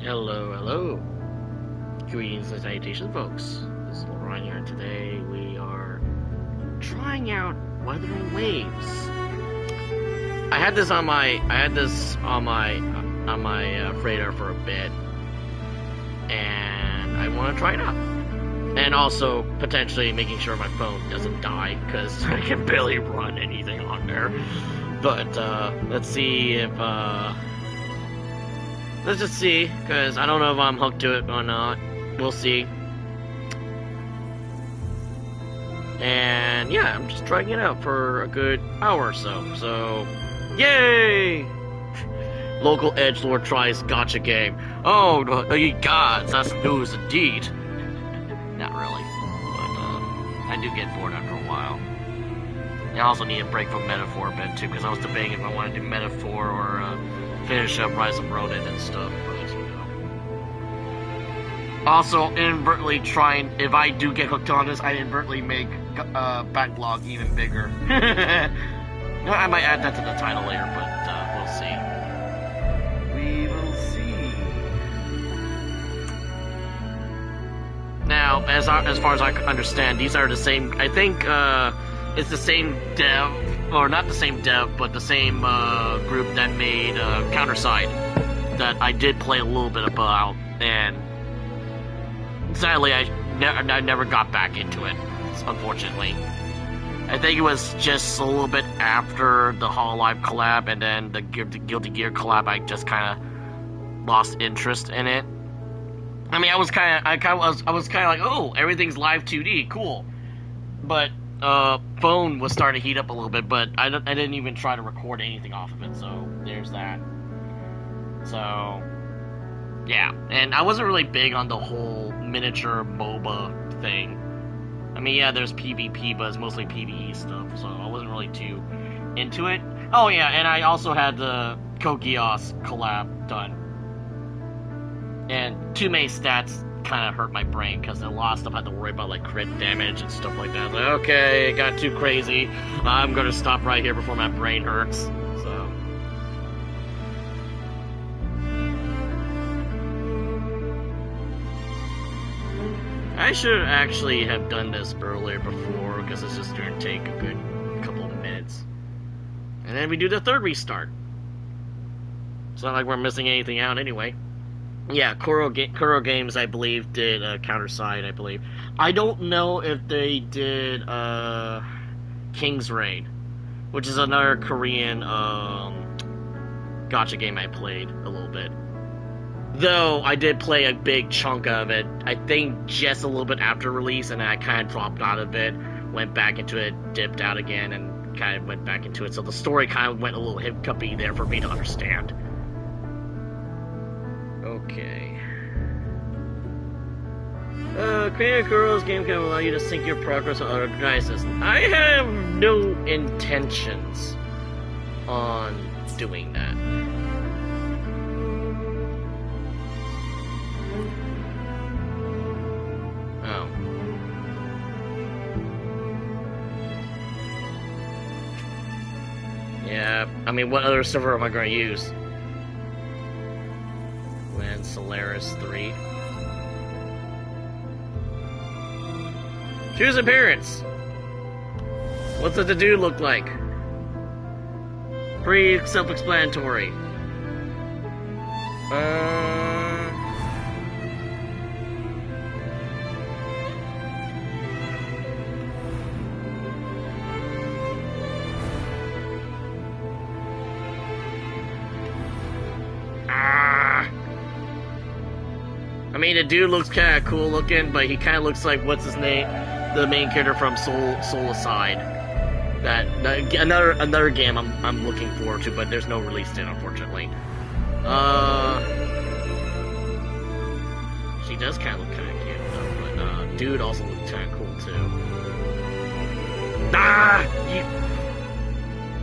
Hello, hello. Greetings and salutations, folks. This is Ryan here, and today we are trying out Wuthering Waves. I had this on my radar for a bit, and I want to try it out. And also potentially making sure my phone doesn't die because I can barely run anything on there. But let's see if let's just see, because I don't know if I'm hooked to it or not. We'll see. And yeah, I'm just trying it out for a good hour or so. So, yay! Local Edgelord tries Gacha game. Oh, ye gods, that's news indeed. Not really, but I do get bored after a while. I also need a break from Metaphor a bit too, because I was debating if I want to do Metaphor or finish up Rise of Ronin and stuff, but you know. Also, inadvertently trying, if I do get hooked on this, I inadvertently make backlog even bigger. I might add that to the title later, but we'll see. We will see. Now, as far as I understand, these are the same, I think it's the same dev, or not the same dev, but the same group that made Counterside, that I did play a little bit about, and sadly I never got back into it, unfortunately. I think it was just a little bit after the Hololive collab, and then the Guilty Gear collab, I just kind of lost interest in it. I mean, I was kind of like, oh, everything's live 2D, cool, but phone was starting to heat up a little bit, but I didn't even try to record anything off of it, so there's that. So, yeah, and I wasn't really big on the whole miniature MOBA thing. I mean, yeah, there's PvP, but it's mostly PvE stuff, so I wasn't really too into it. Oh yeah, and I also had the Kogios collab done. And too many stats kind of hurt my brain, because a lot of stuff I had to worry about, like crit damage and stuff like that. I was like, okay, it got too crazy. I'm gonna stop right here before my brain hurts. So, I should actually have done this earlier before, because it's just gonna take a good couple of minutes. And then we do the third restart. It's not like we're missing anything out anyway. Yeah, Kuro Games, I believe, did Counterside, I believe. I don't know if they did King's Raid, which is another Korean gacha game I played a little bit. Though, I did play a big chunk of it, I think just a little bit after release, and then I kind of dropped out of it, went back into it, dipped out again, and kind of went back into it. So the story kind of went a little hiccupy there for me to understand. Okay. Creating a Kuro's game can allow you to sync your progress on other devices. I have no intentions on doing that. Oh. Yeah, I mean, what other server am I going to use? Solaris 3. Choose appearance. What's the dude look like? Pretty self-explanatory. I mean, the dude looks kind of cool looking, but he kind of looks like, what's his name? The main character from Soul Aside. Another game I'm looking forward to, but there's no release date, unfortunately. She does kind of look kind of cute, though, but dude also looks kind of cool too.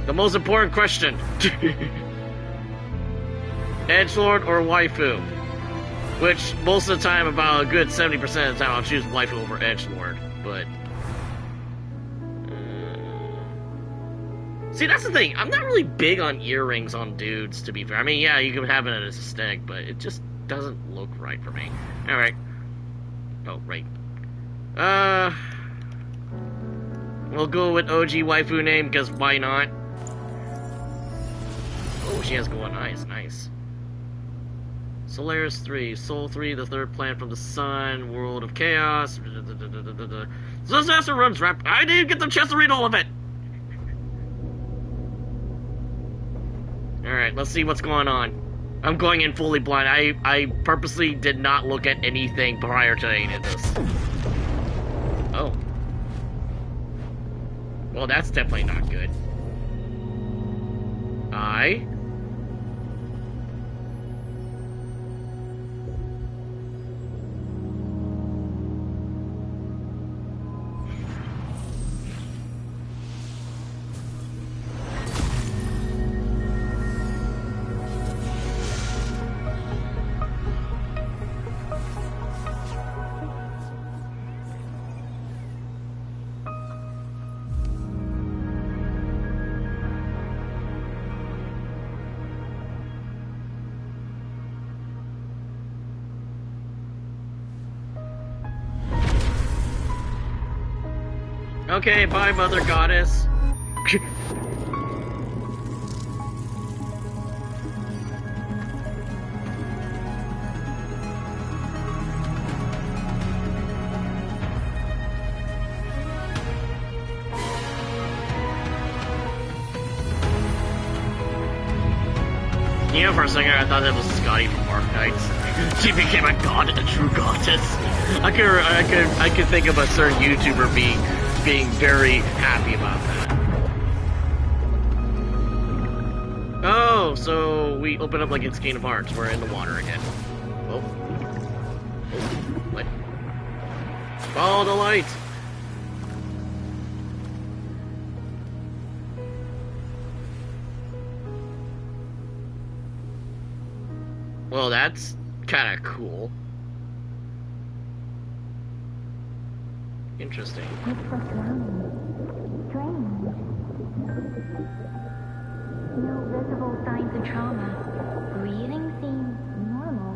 The most important question: Edgelord or waifu? Which, most of the time, about a good 70% of the time, I'll choose waifu over Edgelord, but... See, that's the thing, I'm not really big on earrings on dudes, to be fair. I mean, yeah, you can have it as a aesthetic, but it just doesn't look right for me. Alright. Oh, right. We'll go with OG waifu name, because why not? Oh, she has golden eyes. Nice. Solaris 3. Sol 3, the third planet from the sun. World of Chaos. Disaster runs rap. I didn't get the chance to read all of it! Alright, let's see what's going on. I'm going in fully blind. I purposely did not look at anything prior to any of this. Oh. Well, that's definitely not good. Okay, bye, Mother Goddess. You know, for a second, I thought that was Scotty from Archites. She became a god, a true goddess. I could think of a certain YouTuber being very happy about that. Oh, so we open up like it's Kingdom Hearts. We're in the water again. Oh. What? Follow the light. Well, that's kind of cool. Interesting. It's so strange. No visible signs of trauma. Breathing seems normal.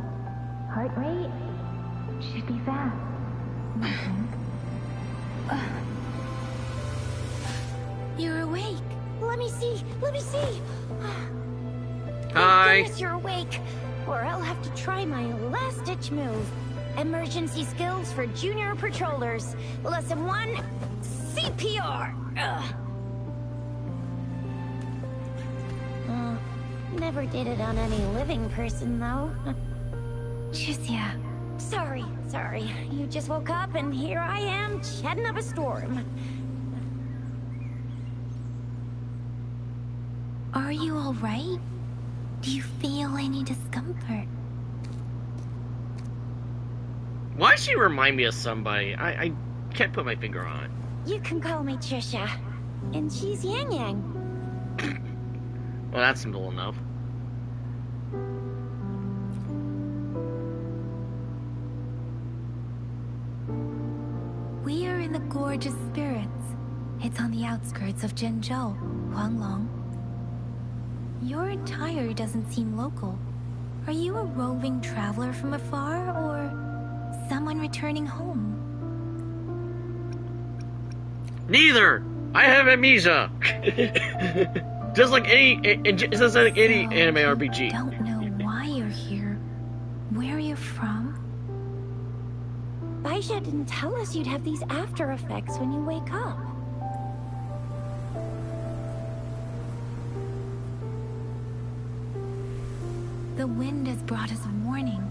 Heart rate should be fast. You're awake. Let me see. Let me see. Hi. Thank goodness you're awake. Or I'll have to try my last-ditch move. Emergency skills for junior patrollers. Lesson 1, CPR. Never did it on any living person, though. Jusia. Sorry. You just woke up, and here I am, chatting up a storm. Are you all right? Do you feel any discomfort? Why does she remind me of somebody? I can't put my finger on it. You can call me Trisha. And she's Yang Yang. Well, that's simple enough. We are in the Gorgeous Spirits. It's on the outskirts of Zhenzhou, Huanglong. Your attire doesn't seem local. Are you a roving traveler from afar, or someone returning home? Neither! I have amnesia! Just like any anime RPG. Don't know why you're here. Where you're from? Baisha didn't tell us you'd have these after effects when you wake up. The wind has brought us a warning.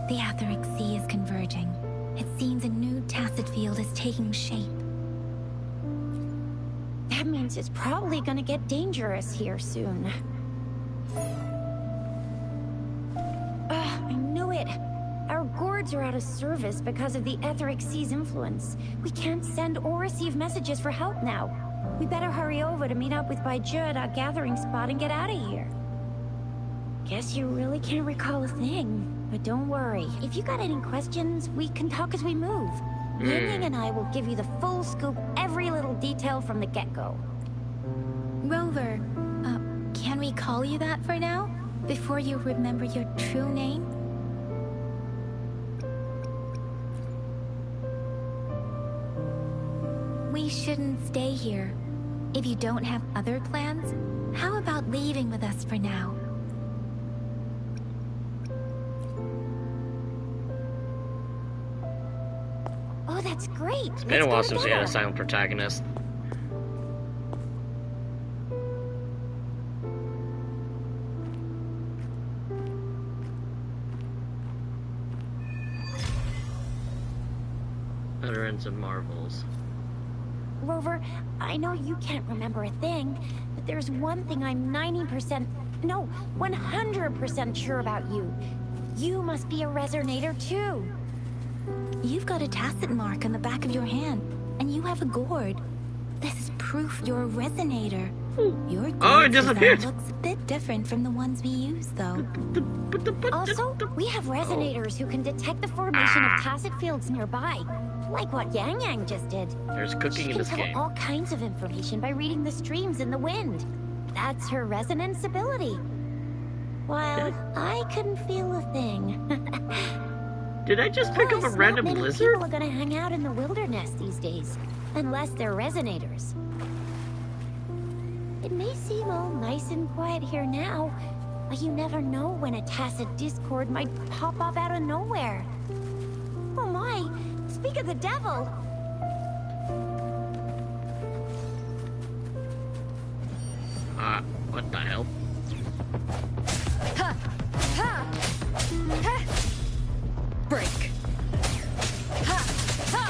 The Etheric Sea is converging. It seems a new tacit field is taking shape. That means it's probably gonna get dangerous here soon. I knew it. Our gourds are out of service because of the Etheric Sea's influence. We can't send or receive messages for help now. We better hurry over to meet up with Baiju at our gathering spot and get out of here. Guess you really can't recall a thing. But don't worry. If you got any questions, we can talk as we move. Yang and I will give you the full scoop, every little detail from the get-go. Rover, can we call you that for now? Before you remember your true name? We shouldn't stay here. If you don't have other plans, how about leaving with us for now? Oh, that's great. It's been a while since we had a silent protagonist. Utterance of marvels. Rover, I know you can't remember a thing, but there's one thing I'm 90%, no, 100% sure about you. You must be a resonator too. You've got a tacit mark on the back of your hand, and you have a gourd. This is proof you're a resonator. Your gourd disappeared. looks a bit different from the ones we use, though. Also, we have resonators who can detect the formation of tacit fields nearby, like what Yang Yang just did. There's cooking She in can this tell game. all kinds of information by reading the streams in the wind. That's her resonance ability. While I couldn't feel a thing. Did I just pick up a Plus, random not many lizard? people are gonna hang out in the wilderness these days, unless they're resonators. It may seem all nice and quiet here now, but you never know when a tacit discord might pop up out of nowhere. Oh my, speak of the devil! What the hell? Ha! Ha! Ha! Break! Ha! Ha!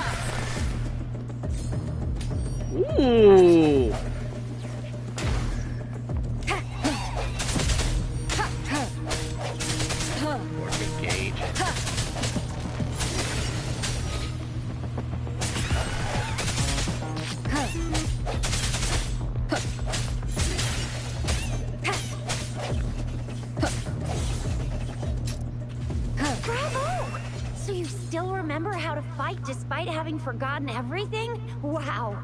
Ooh! Morphin Gauge. Bravo! So you still remember how to fight despite having forgotten everything? Wow!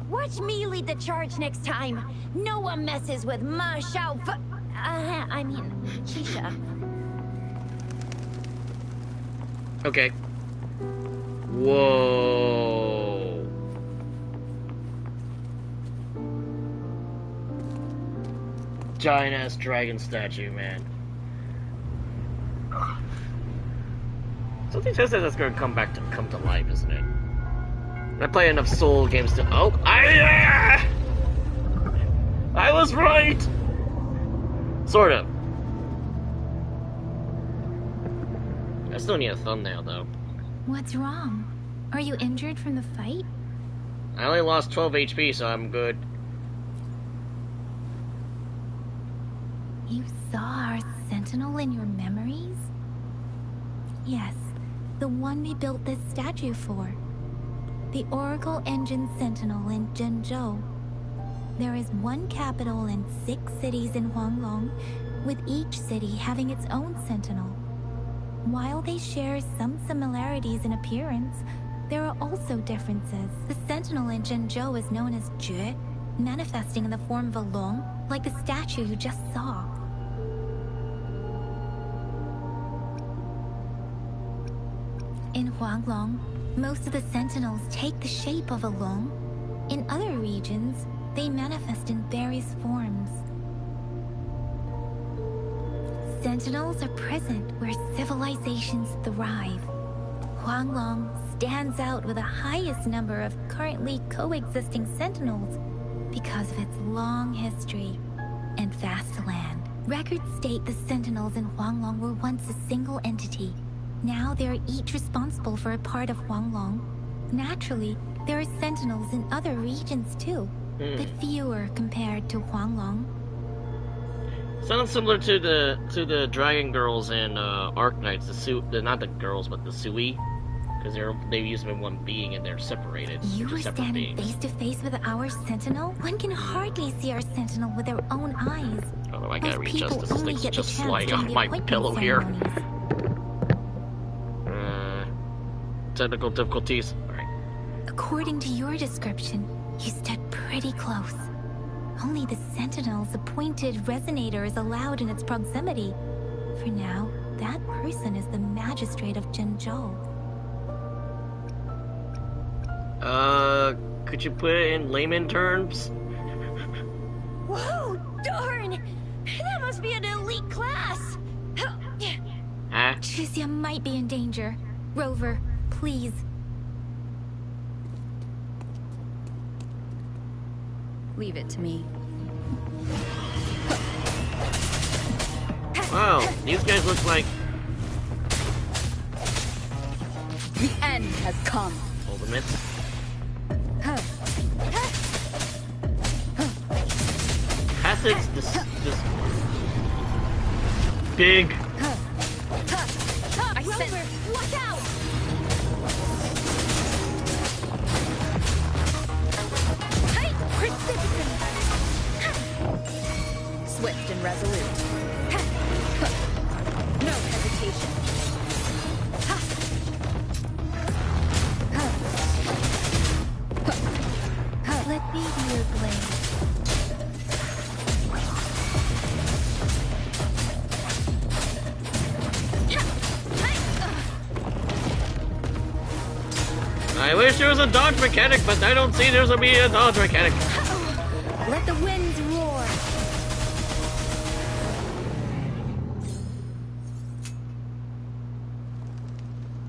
Watch me lead the charge next time. No one messes with Ma Xiao I mean, Shisha. Okay. Whoa. Giant ass dragon statue, man. Something says that that's gonna come to life, isn't it? I play enough Soul games to. Oh, I was right. Sort of. I still need a thumbnail though. What's wrong? Are you injured from the fight? I only lost 12 HP, so I'm good. You saw our sentinel in your memories? Yes, the one we built this statue for. The Oracle Engine Sentinel in Zhenzhou. There is one capital and 6 cities in Huanglong, with each city having its own sentinel. While they share some similarities in appearance, there are also differences. The sentinel in Zhenzhou is known as Jue, manifesting in the form of a long, like the statue you just saw. In Huanglong, most of the sentinels take the shape of a long. In other regions, they manifest in various forms. Sentinels are present where civilizations thrive. Huanglong stands out with the highest number of currently coexisting sentinels because of its long history and vast land. Records state the sentinels in Huanglong were once a single entity. Now they are each responsible for a part of Huanglong. Naturally, there are sentinels in other regions too, but fewer compared to Huanglong. Sounds similar to the Dragon Girls and Arknights. Not the girls, but the Sui, because they use them in one being and they're separated. You They're were separate standing beings. face to face with our sentinel? One can hardly see our sentinel with their own eyes. Although I gotta Most readjust people this only thing's get the just chance sliding during off the my appointment pillow here. ceremonies. Technical difficulties. Alright. According to your description, you stood pretty close. Only the sentinel's appointed resonator is allowed in its proximity. For now, that person is the magistrate of Zhenzhou. Could you put it in layman terms? Whoa, darn! That must be an elite class! Huh? Tricia might be in danger. Rover, please. Leave it to me. Wow, these guys look like... The end has come. Ultimates. Acid's this big... I sense. Look out! Hey, precipitant. Swift and resolute. No hesitation. Let me be your blade. I wish there was a dodge mechanic, but I don't see there's gonna be a dodge mechanic. Let the winds roar.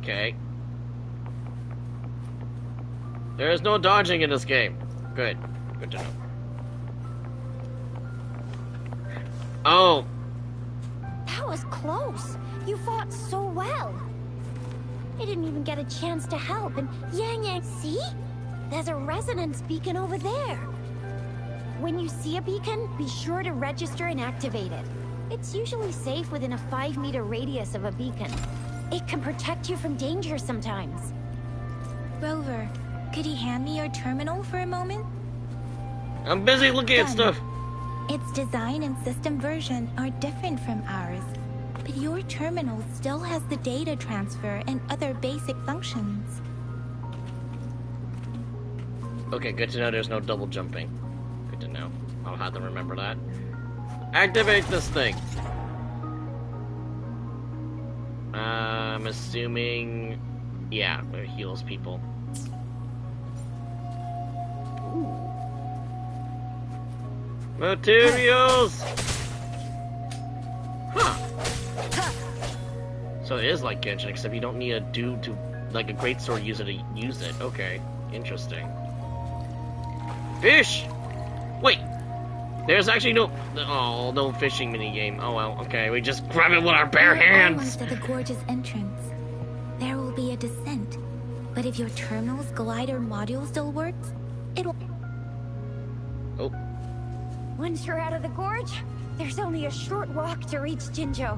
Okay. There is no dodging in this game. Good. Good to know. Oh. That was close. You fought so well. I didn't even get a chance to help, and Yang, see? There's a resonance beacon over there. When you see a beacon, be sure to register and activate it. It's usually safe within a 5-meter radius of a beacon. It can protect you from danger sometimes. Rover, could you hand me your terminal for a moment? I'm busy looking at Done. stuff. Its design and system version are different from ours, but your terminal still has the data transfer and other basic functions. Okay, good to know there's no double jumping. Good to know. I'll have to remember that. Activate this thing. I'm assuming... Yeah, it heals people. Ooh. Materials! Huh. So it is like Genshin, except you don't need a dude to, like a greatsword user to use it. Okay, interesting. Fish! Wait! There's actually no fishing minigame. Oh well, okay, we just grab it with our bare hands! Almost at the gorge's entrance. There will be a descent, but if your terminal's glider module still works, it'll... Oh. Once you're out of the gorge, there's only a short walk to reach Jinzhou.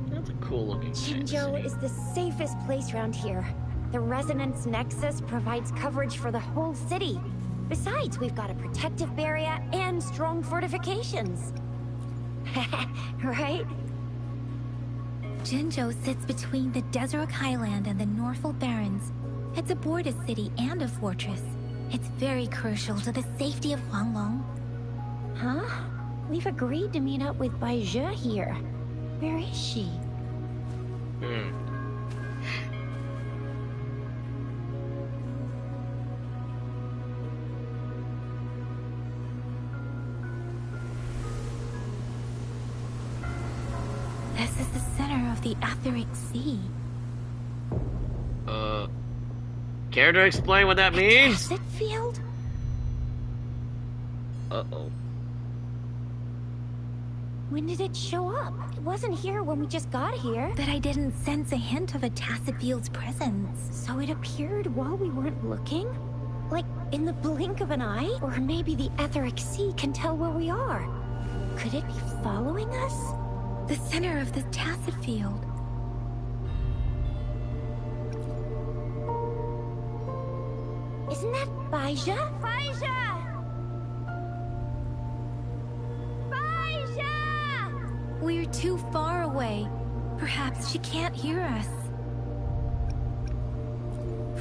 That's a cool looking Jinzhou is the safest place around here. The Resonance Nexus provides coverage for the whole city. Besides, we've got a protective barrier and strong fortifications. Right? Jinzhou sits between the Desert Highland and the Northful Barrens. It's a border city and a fortress. It's very crucial to the safety of Huanglong. Huh? We've agreed to meet up with Bai Zhe here. Where is she? This is the center of the Etheric Sea. Care to explain what that means? Acid field? Uh-oh. When did it show up? It wasn't here when we just got here. But I didn't sense a hint of a tacit field's presence. So it appeared while we weren't looking? Like, in the blink of an eye? Or maybe the Etheric Sea can tell where we are. Could it be following us? The center of the tacit field. Isn't that Bai Zhe? Bai Zhe! Bai Zhe! We're too far away. Perhaps she can't hear us.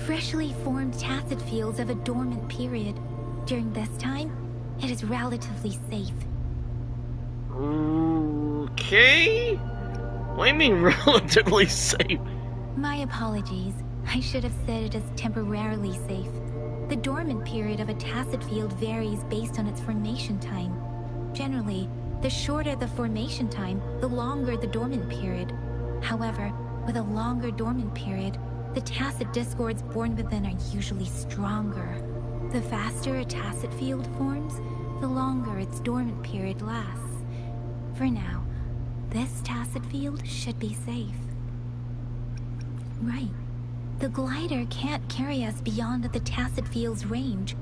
Freshly formed tacit fields have a dormant period. During this time, it is relatively safe. Okay? What do you mean relatively safe? My apologies. I should have said it is temporarily safe. The dormant period of a tacet field varies based on its formation time. Generally, the shorter the formation time, the longer the dormant period. However, with a longer dormant period, the tacet discords born within are usually stronger. The faster a tacet field forms, the longer its dormant period lasts. For now, this tacet field should be safe. Right. The glider can't carry us beyond the tacet field's range.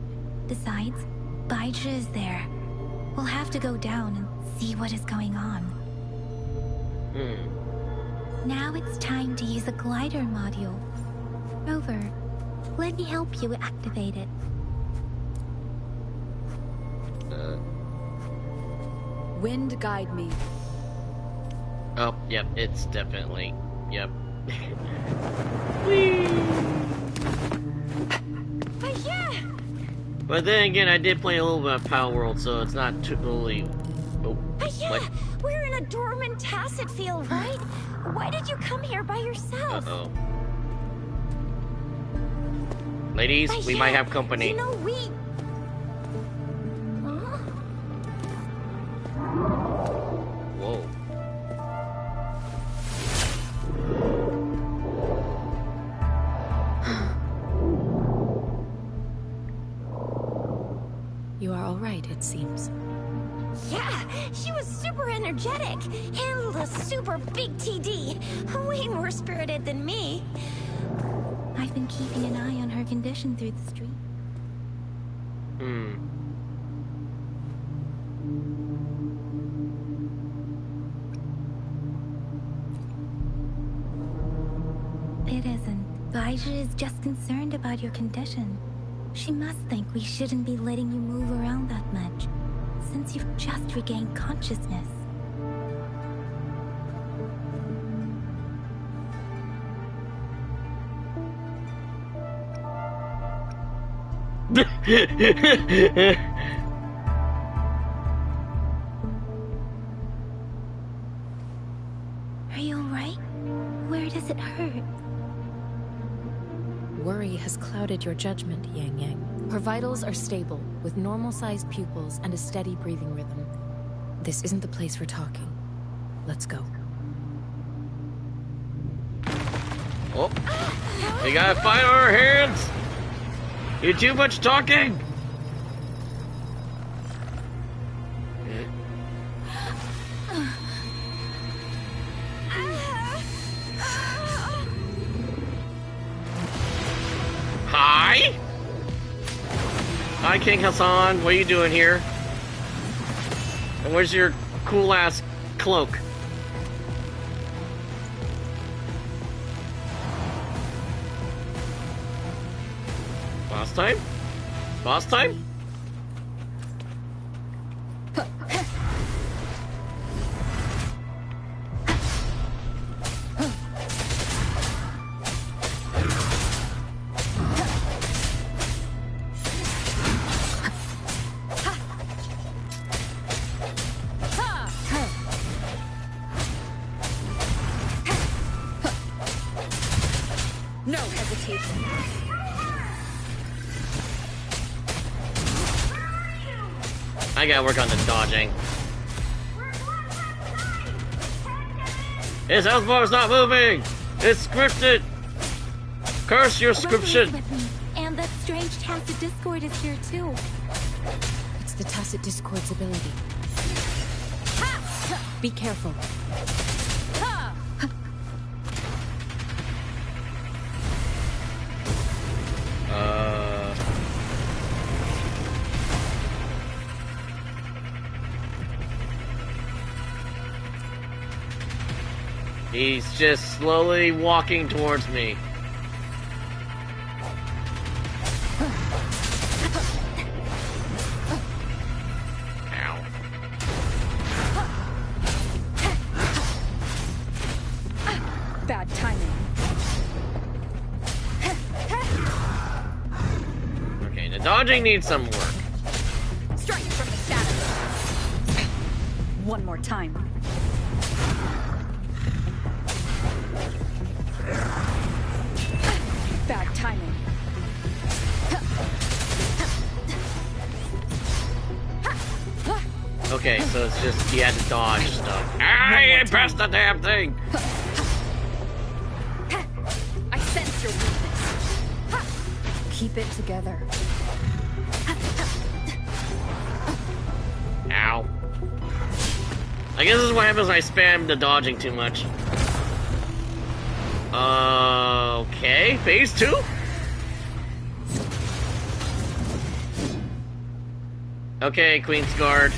Besides, Baija is there. We'll have to go down and see what is going on. Now it's time to use a glider module. Rover, let me help you activate it. Wind guide me. Oh, yep, it's definitely, yep. But then again, I did play a little bit of Power World, so it's not totally. Oh, what? We're in a dormant tacet field, right? Why did you come here by yourself? Uh-oh. Ladies, we might have company. You know, Whoa. You are all right, it seems. Yeah, she was super energetic. Handled a super big TD. Way more spirited than me. I've been keeping an eye on her condition through the street. It isn't. Baija is just concerned about your condition. She must think we shouldn't be letting you move around that much, since you've just regained consciousness. Are you alright? Where does it hurt? Worry has clouded your judgment, Yang Yang. Her vitals are stable, with normal-sized pupils and a steady breathing rhythm. This isn't the place for talking. Let's go. Oh, we got a fight on our hands. You too much talking. Hi? Hi, King Hassan. What are you doing here? And where's your cool-ass cloak? Boss time? Boss time? No hesitation. I gotta work on the dodging. His health bar is not moving! It's scripted! Curse your scription! With me. And that strange tacit discord is here too. It's the tacit discord's ability. Be careful. He's just slowly walking towards me. Ow. Bad timing. Okay, the dodging needs some work. Strike from the shadows. One more time. Okay, so it's just he had to dodge stuff. I pressed the damn thing! I sense your weakness. Keep it together. Ow. I guess this is what happens when I spam the dodging too much. Okay, phase 2? Okay, Queen's Guard.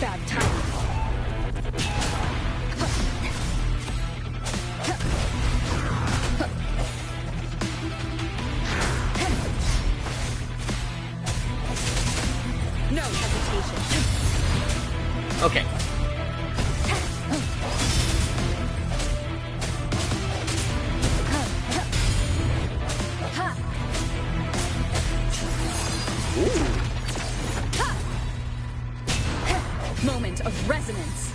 Bad timing. No hesitation. Okay. Moment of resonance.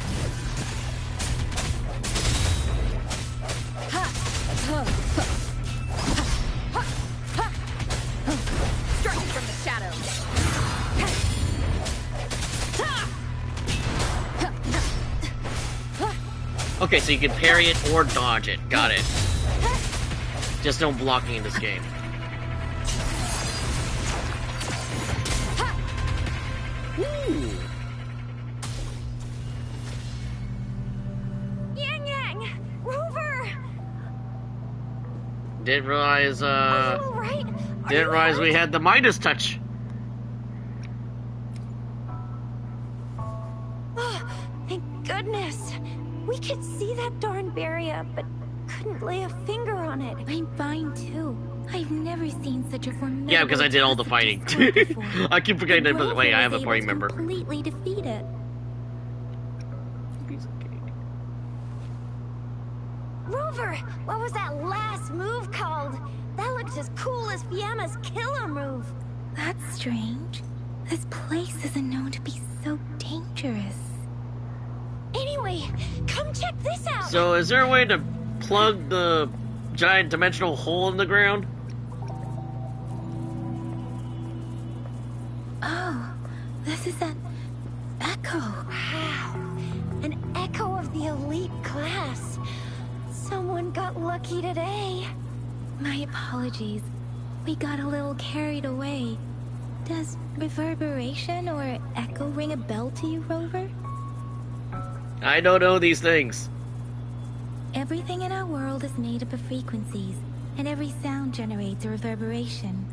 Strike from the shadows. Okay, so you can parry it or dodge it. Got it. Just no blocking in this game. Ooh. Yang Yang! Rover! Didn't realize, Are you alright? didn't realize we had the Midas touch. Oh, thank goodness. We could see that darn barrier, but couldn't lay a finger on it. I'm fine too. I've never seen such a formidable. Yeah, because I did all the fighting. I keep forgetting that, but wait, I have a party member. Completely defeat it. Rover, what was that last move called? That looks as cool as Fiamma's killer move. That's strange. This place isn't known to be so dangerous. Anyway, come check this out. So, is there a way to plug the giant dimensional hole in the ground? Oh, this is an echo. Wow, an echo of the elite class. Someone got lucky today. My apologies. We got a little carried away. Does reverberation or echo ring a bell to you, Rover? I don't know these things. Everything in our world is made up of frequencies, and every sound generates a reverberation.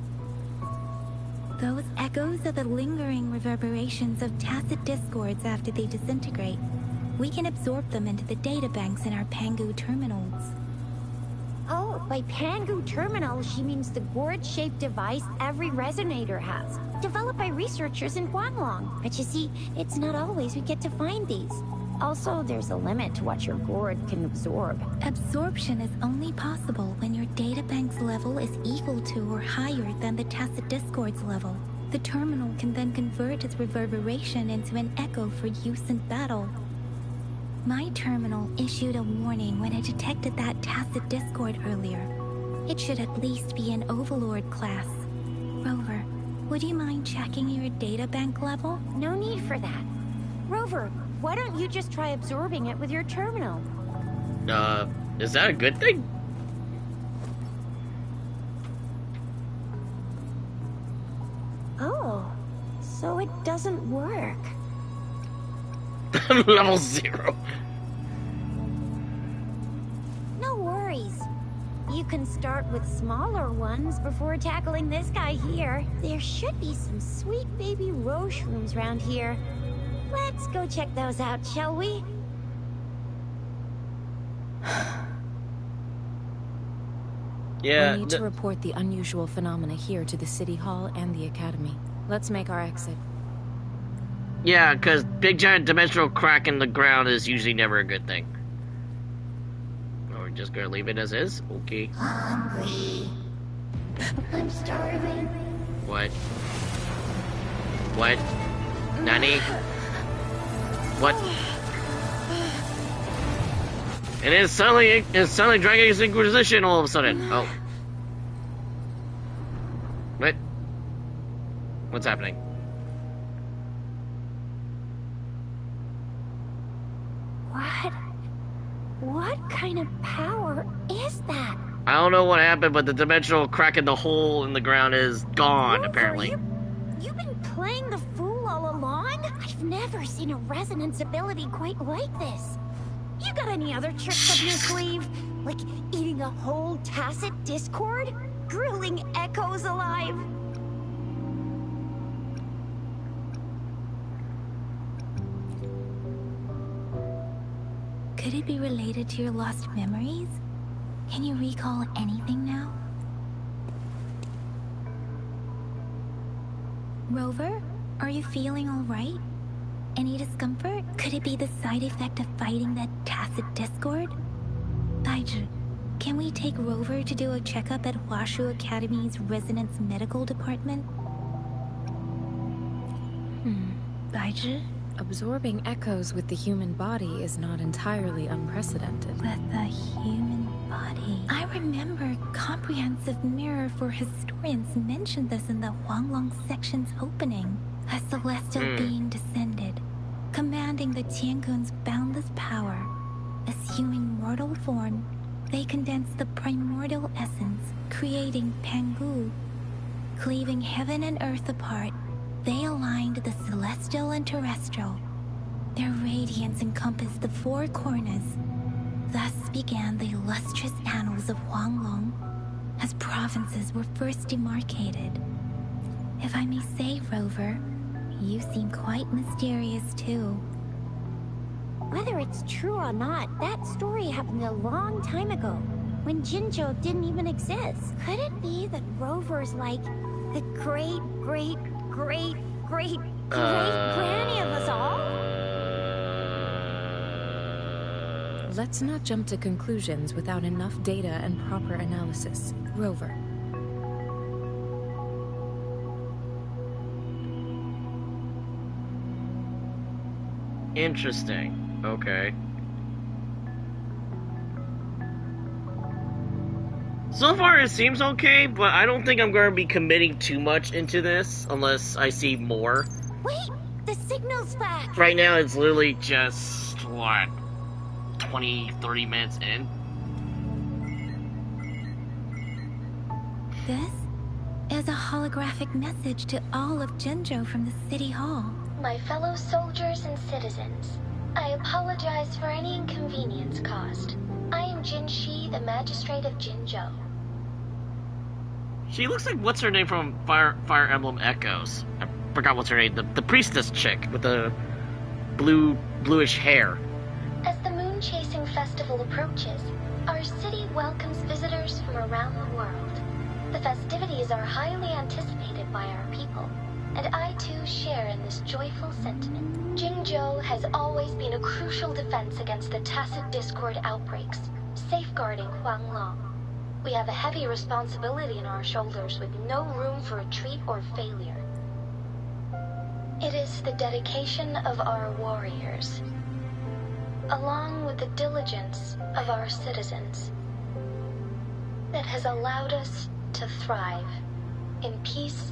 Those echoes are the lingering reverberations of tacit discords after they disintegrate. We can absorb them into the databanks in our Pangu terminals. Oh, by Pangu terminal, she means the gourd-shaped device every resonator has, developed by researchers in Huanglong. But you see, it's not always we get to find these. Also, there's a limit to what your gourd can absorb. Absorption is only possible when your databank's level is equal to or higher than the tacit discord's level. The terminal can then convert its reverberation into an echo for use in battle. My terminal issued a warning when it detected that tacit discord earlier. It should at least be an Overlord class. Rover, would you mind checking your databank level? No need for that. Rover, why don't you just try absorbing it with your terminal? Is that a good thing? Oh, so it doesn't work. Level 0. No worries. You can start with smaller ones before tackling this guy here. There should be some sweet baby roche rooms around here. Let's go check those out, shall we? Yeah. We need to report the unusual phenomena here to the City Hall and the Academy. Let's make our exit. Yeah, because big giant dimensional crack in the ground is usually never a good thing. Oh, we're just gonna leave it as is? Okay. Hungry. I'm starving. What? What? Nani? What? It's suddenly Dragon's Inquisition all of a sudden. Oh. What? What's happening? What kind of power is that? I don't know what happened, but the dimensional crack in the hole in the ground is gone, Rover, apparently. You've been playing the fool all along? I've never seen a resonance ability quite like this. You got any other tricks up your sleeve? Like eating a whole tacit discord? Grilling echoes alive? Could it be related to your lost memories? Can you recall anything now? Rover, are you feeling all right? Any discomfort? Could it be the side effect of fighting that tacit discord? Baiju, can we take Rover to do a checkup at Washu Academy's Resonance Medical Department? Baiju? Absorbing echoes with the human body is not entirely unprecedented. With the human body. I remember Comprehensive Mirror for Historians mentioned this in the Huanglong section's opening. A celestial being descended, commanding the Tiankun's boundless power. Assuming mortal form, they condensed the primordial essence, creating Pangu. Cleaving heaven and earth apart, they aligned the celestial and terrestrial. Their radiance encompassed the four corners. Thus began the illustrious annals of Huanglong, as provinces were first demarcated. If I may say, Rover, you seem quite mysterious too. Whether it's true or not, that story happened a long time ago, when Jinzhou didn't even exist. Could it be that Rover's like the great granny of us all? Let's not jump to conclusions without enough data and proper analysis. Rover. Interesting. Okay. So far it seems okay, but I don't think I'm going to be committing too much into this unless I see more. Wait, the signal's back. Right now it's literally just, what, 20, 30 minutes in? This is a holographic message to all of Jinzhou from the City Hall. My fellow soldiers and citizens, I apologize for any inconvenience caused. I am Jin Shi, the Magistrate of Jinzhou. She looks like, what's her name from Fire Emblem Echoes? I forgot what's her name. The priestess chick with the bluish hair. As the Moon Chasing Festival approaches, our city welcomes visitors from around the world. The festivities are highly anticipated by our people, and I too share in this joyful sentiment. Jinzhou has always been a crucial defense against the tacit discord outbreaks, safeguarding Huanglong. We have a heavy responsibility on our shoulders with no room for retreat or failure. It is the dedication of our warriors, along with the diligence of our citizens, that has allowed us to thrive in peace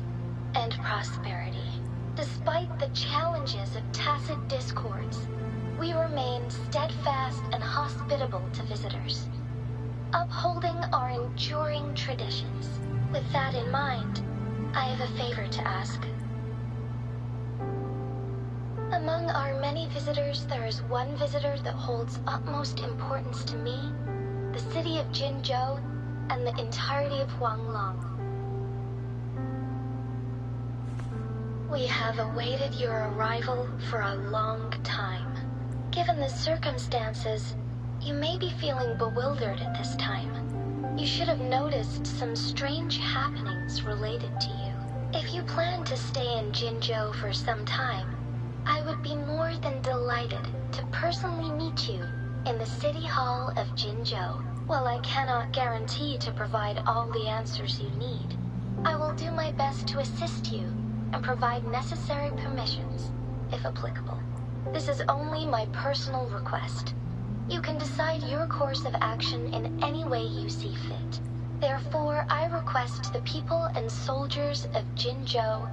and prosperity. Despite the challenges of tacit discords, we remain steadfast and hospitable to visitors, upholding our enduring traditions. With that in mind, I have a favor to ask. Among our many visitors, there is one visitor that holds utmost importance to me, the city of Jinzhou, and the entirety of Huanglong. We have awaited your arrival for a long time. Given the circumstances, you may be feeling bewildered at this time. You should have noticed some strange happenings related to you. If you plan to stay in Jinzhou for some time, I would be more than delighted to personally meet you in the City Hall of Jinzhou. While I cannot guarantee to provide all the answers you need, I will do my best to assist you and provide necessary permissions, if applicable. This is only my personal request. You can decide your course of action in any way you see fit. Therefore, I request the people and soldiers of Jinzhou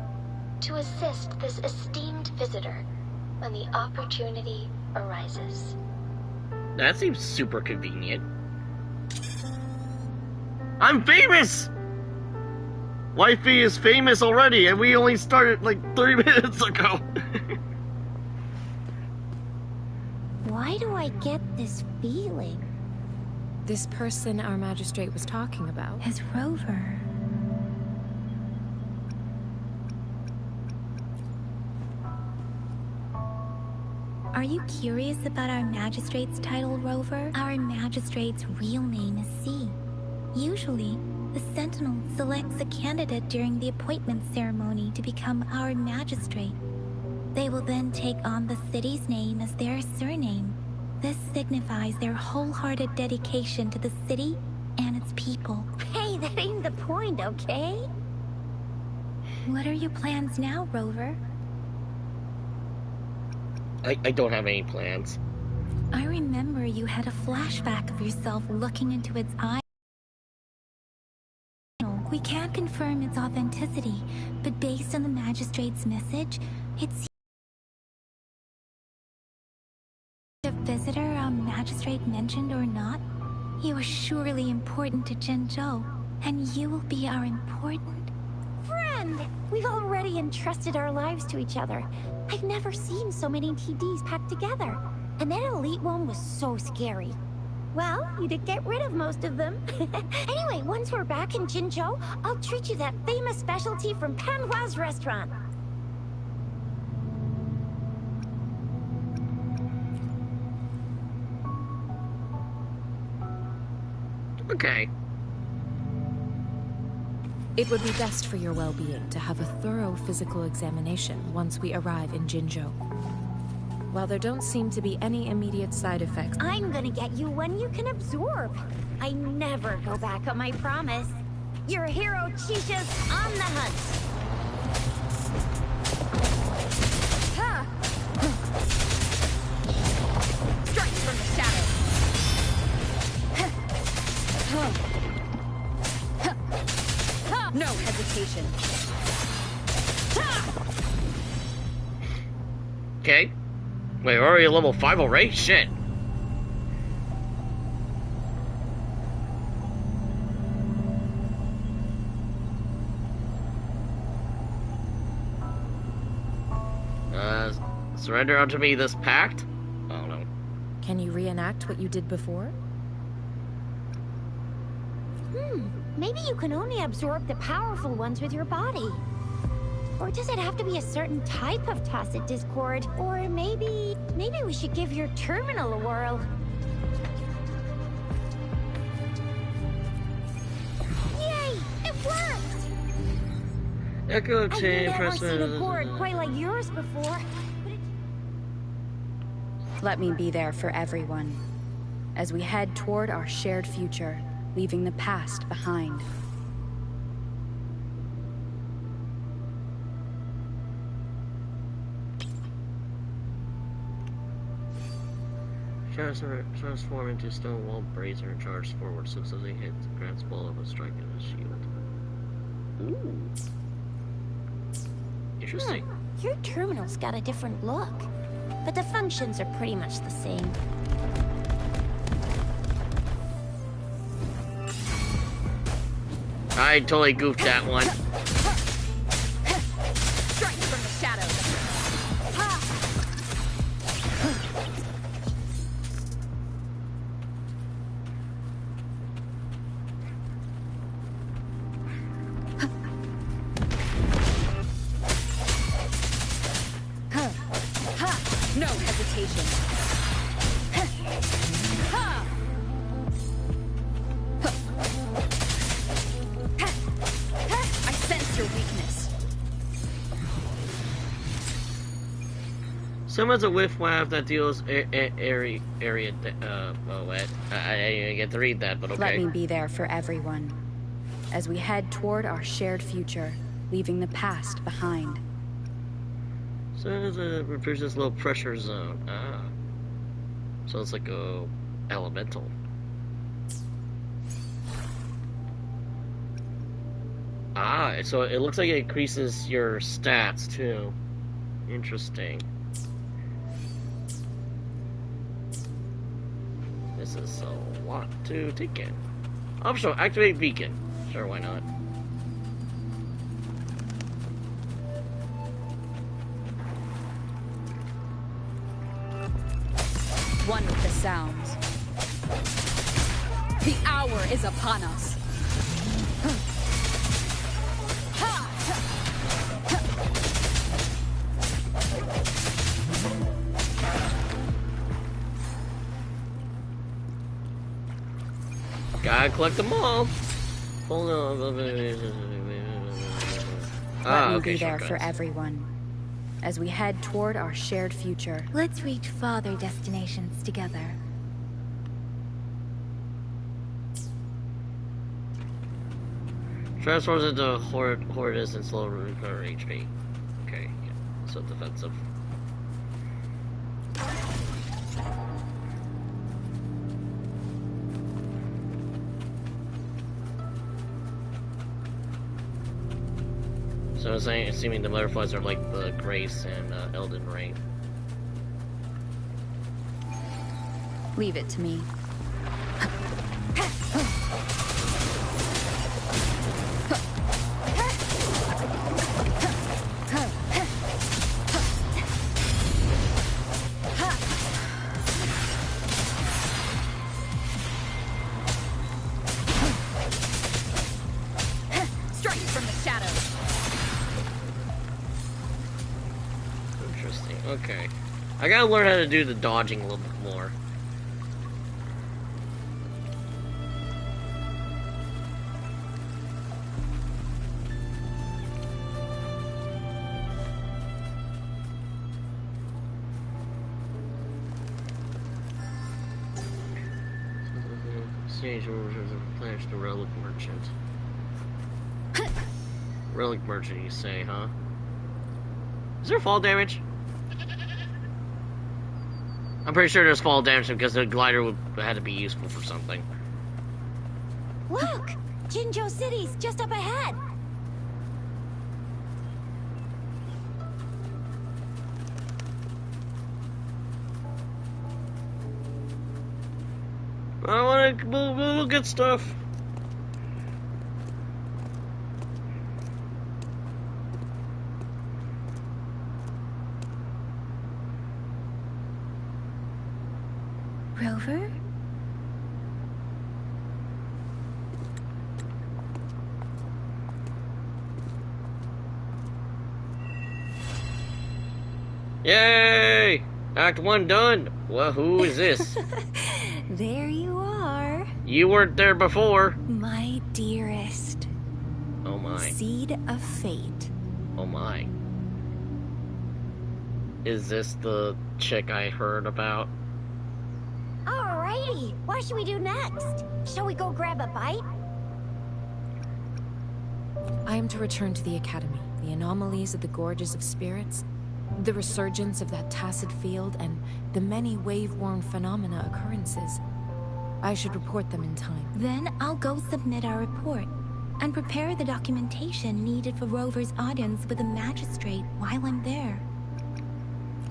to assist this esteemed visitor when the opportunity arises. That seems super convenient. I'm famous! Wifey is famous already, and we only started like 30 minutes ago. Why do I get this feeling? This person our magistrate was talking about. His rover. Are you curious about our magistrate's title, Rover? Our magistrate's real name is C. Usually, the Sentinel selects a candidate during the appointment ceremony to become our magistrate. They will then take on the city's name as their surname. This signifies their wholehearted dedication to the city and its people. Hey, that ain't the point, okay? What are your plans now, Rover? I don't have any plans. I remember you had a flashback of yourself looking into its eyes. We can't confirm its authenticity, but based on the magistrate's message, it's a visitor our magistrate mentioned or not. You are surely important to Jinzhou, and you will be our important Friend! We've already entrusted our lives to each other. I've never seen so many TDs packed together. And that elite one was so scary. Well, you did get rid of most of them. Anyway, once we're back in Jinzhou, I'll treat you that famous specialty from Panhua's restaurant. Okay. It would be best for your well-being to have a thorough physical examination once we arrive in Jinzhou. While there don't seem to be any immediate side effects, I'm gonna get you one you can absorb. I never go back on my promise. Your hero Chisha's on the hunt. Ha! Strike from the shadows. No hesitation. Okay. Wait, we're already at level 5 already? Shit. Surrender unto me this pact? I don't know. can you reenact what you did before? Maybe you can only absorb the powerful ones with your body. Or does it have to be a certain type of tacit discord? Or maybe we should give your terminal a whirl. Yay! It worked! Echo I've chain never seen a gourd quite like yours before. Let me be there for everyone, as we head toward our shared future, leaving the past behind. Transform into stone wall brazier and charge forward so as they hit the grants ball of a strike in his shield. Ooh. Interesting. Your terminal's got a different look, but the functions are pretty much the same. I totally goofed that one. Strike from the shadows. No hesitation. I sense your weakness. Summons a whiff wave that deals area wet. I get to read that, but okay. Let me be there for everyone, as we head toward our shared future, leaving the past behind. So it repairs this low pressure zone. Ah. So it's like a Elemental. Ah, so it looks like it increases your stats too. Interesting. This is a lot to take in. Optional, activate beacon. Sure, why not? One with the sounds. The hour is upon us. Gotta collect them all. Hold on. Let me Okay, be there shortcuts. for everyone. As we head toward our shared future. Let's reach farther destinations together. Transforms into Hortus and slow recover HP. Okay, yeah. So defensive. So assuming the butterflies are like the Grace and Elden Ring. Leave it to me. Strike from the shadows. Interesting. Okay. I gotta learn how to do the dodging a little bit more. Exchange orders of replenish the relic merchant. Relic merchant, you say, huh? Is there fall damage? I'm pretty sure there's fall damage because the glider would had to be useful for something. Look! Jinzhou City's just up ahead! I want to we'll get stuff. Rover? Yay! Act 1 done. Well, who is this? There you are. You weren't there before. My dearest. Oh my. Seed of fate. Oh my. Is this the chick I heard about? Alrighty, what should we do next? Shall we go grab a bite? I am to return to the Academy. The anomalies of the Gorges of Spirits, the resurgence of that tacit field, and the many wave-worn phenomena occurrences. I should report them in time. Then I'll go submit our report and prepare the documentation needed for Rover's audience with the magistrate while I'm there.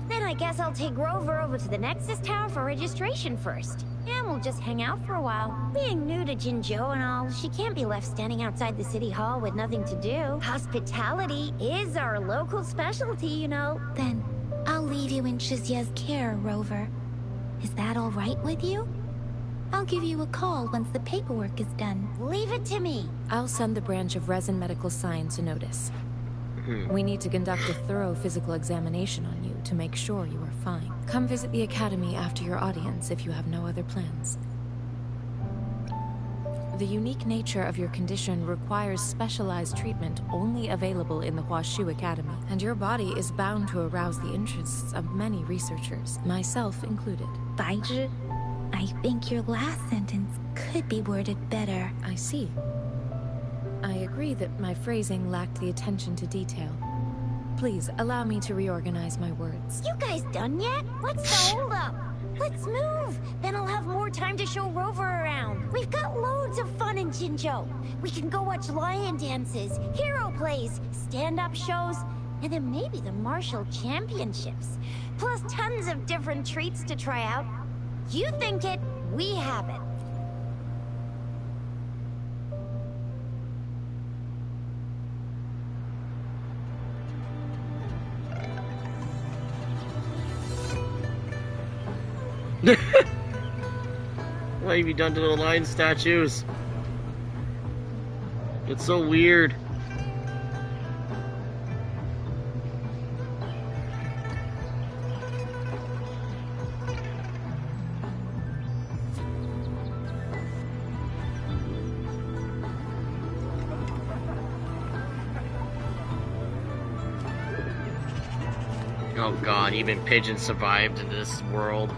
Then I guess I'll take Rover over to the Nexus Tower for registration first. And we'll just hang out for a while. Being new to Jinzhou and all, she can't be left standing outside the city hall with nothing to do. Hospitality is our local specialty, you know. Then I'll leave you in Shizia's care, Rover. Is that all right with you? I'll give you a call once the paperwork is done. Leave it to me. I'll send the branch of Resin Medical Science a notice. We need to conduct a thorough physical examination on you to make sure you are fine. Come visit the Academy after your audience if you have no other plans. The unique nature of your condition requires specialized treatment only available in the Huashu Academy, and your body is bound to arouse the interests of many researchers, myself included. Baizhi, I think your last sentence could be worded better. I see. I agree that my phrasing lacked the attention to detail. Please, allow me to reorganize my words. You guys done yet? What's the holdup? Let's move! Then I'll have more time to show Rover around. We've got loads of fun in Jinzhou. We can go watch lion dances, hero plays, stand-up shows, and then maybe the martial championships. Plus tons of different treats to try out. You think it, we have it. What have you done to the lion statues? It's so weird. Oh god, even pigeons survived in this world.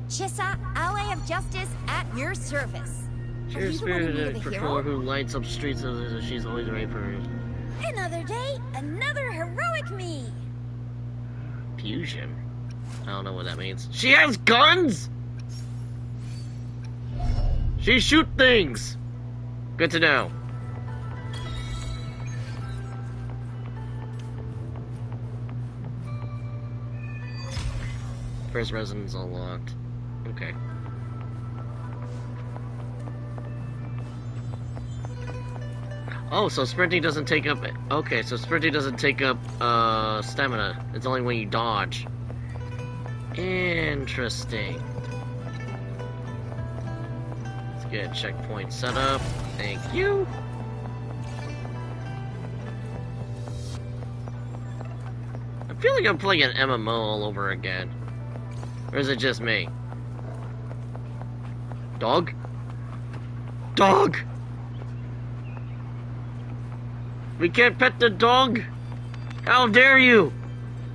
Chissa, ally of justice, at your service. She's a spirited patroller who lights up streets, so she's always ready for Another day, another heroic me. fusion. I don't know what that means. She has guns! She shoot things! Good to know. First residence unlocked. Okay. Oh, so sprinting doesn't take up... Okay, so sprinting doesn't take up, stamina. It's only when you dodge. Interesting. Let's get a checkpoint set up. Thank you. I feel like I'm playing an MMO all over again. Or is it just me? Dog? Dog! We can't pet the dog! How dare you!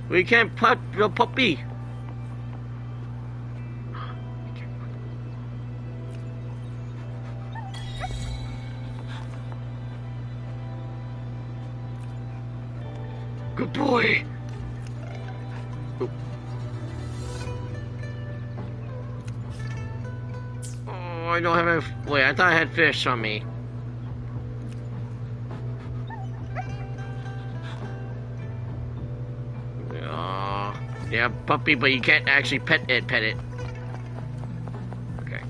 We can't pet the puppy! Good boy! Oh. I don't have any... Wait, I thought I had fish on me. Yeah, puppy, but you can't actually pet it. Okay.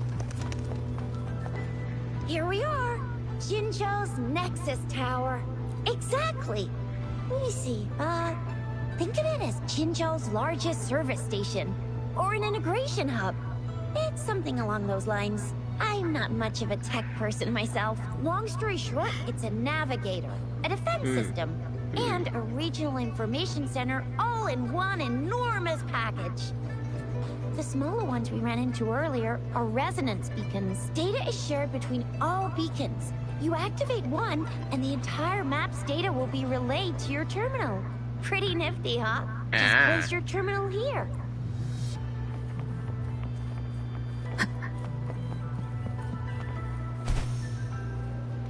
Here we are, Jinzhou's Nexus Tower. Exactly. Let me see, think of it as Jinzhou's largest service station, or an integration hub. It's something along those lines. I'm not much of a tech person myself. Long story short, it's a navigator, a defense system, and a regional information center all in one enormous package. The smaller ones we ran into earlier are resonance beacons. Data is shared between all beacons. You activate one, and the entire map's data will be relayed to your terminal. Pretty nifty, huh? Just place your terminal here.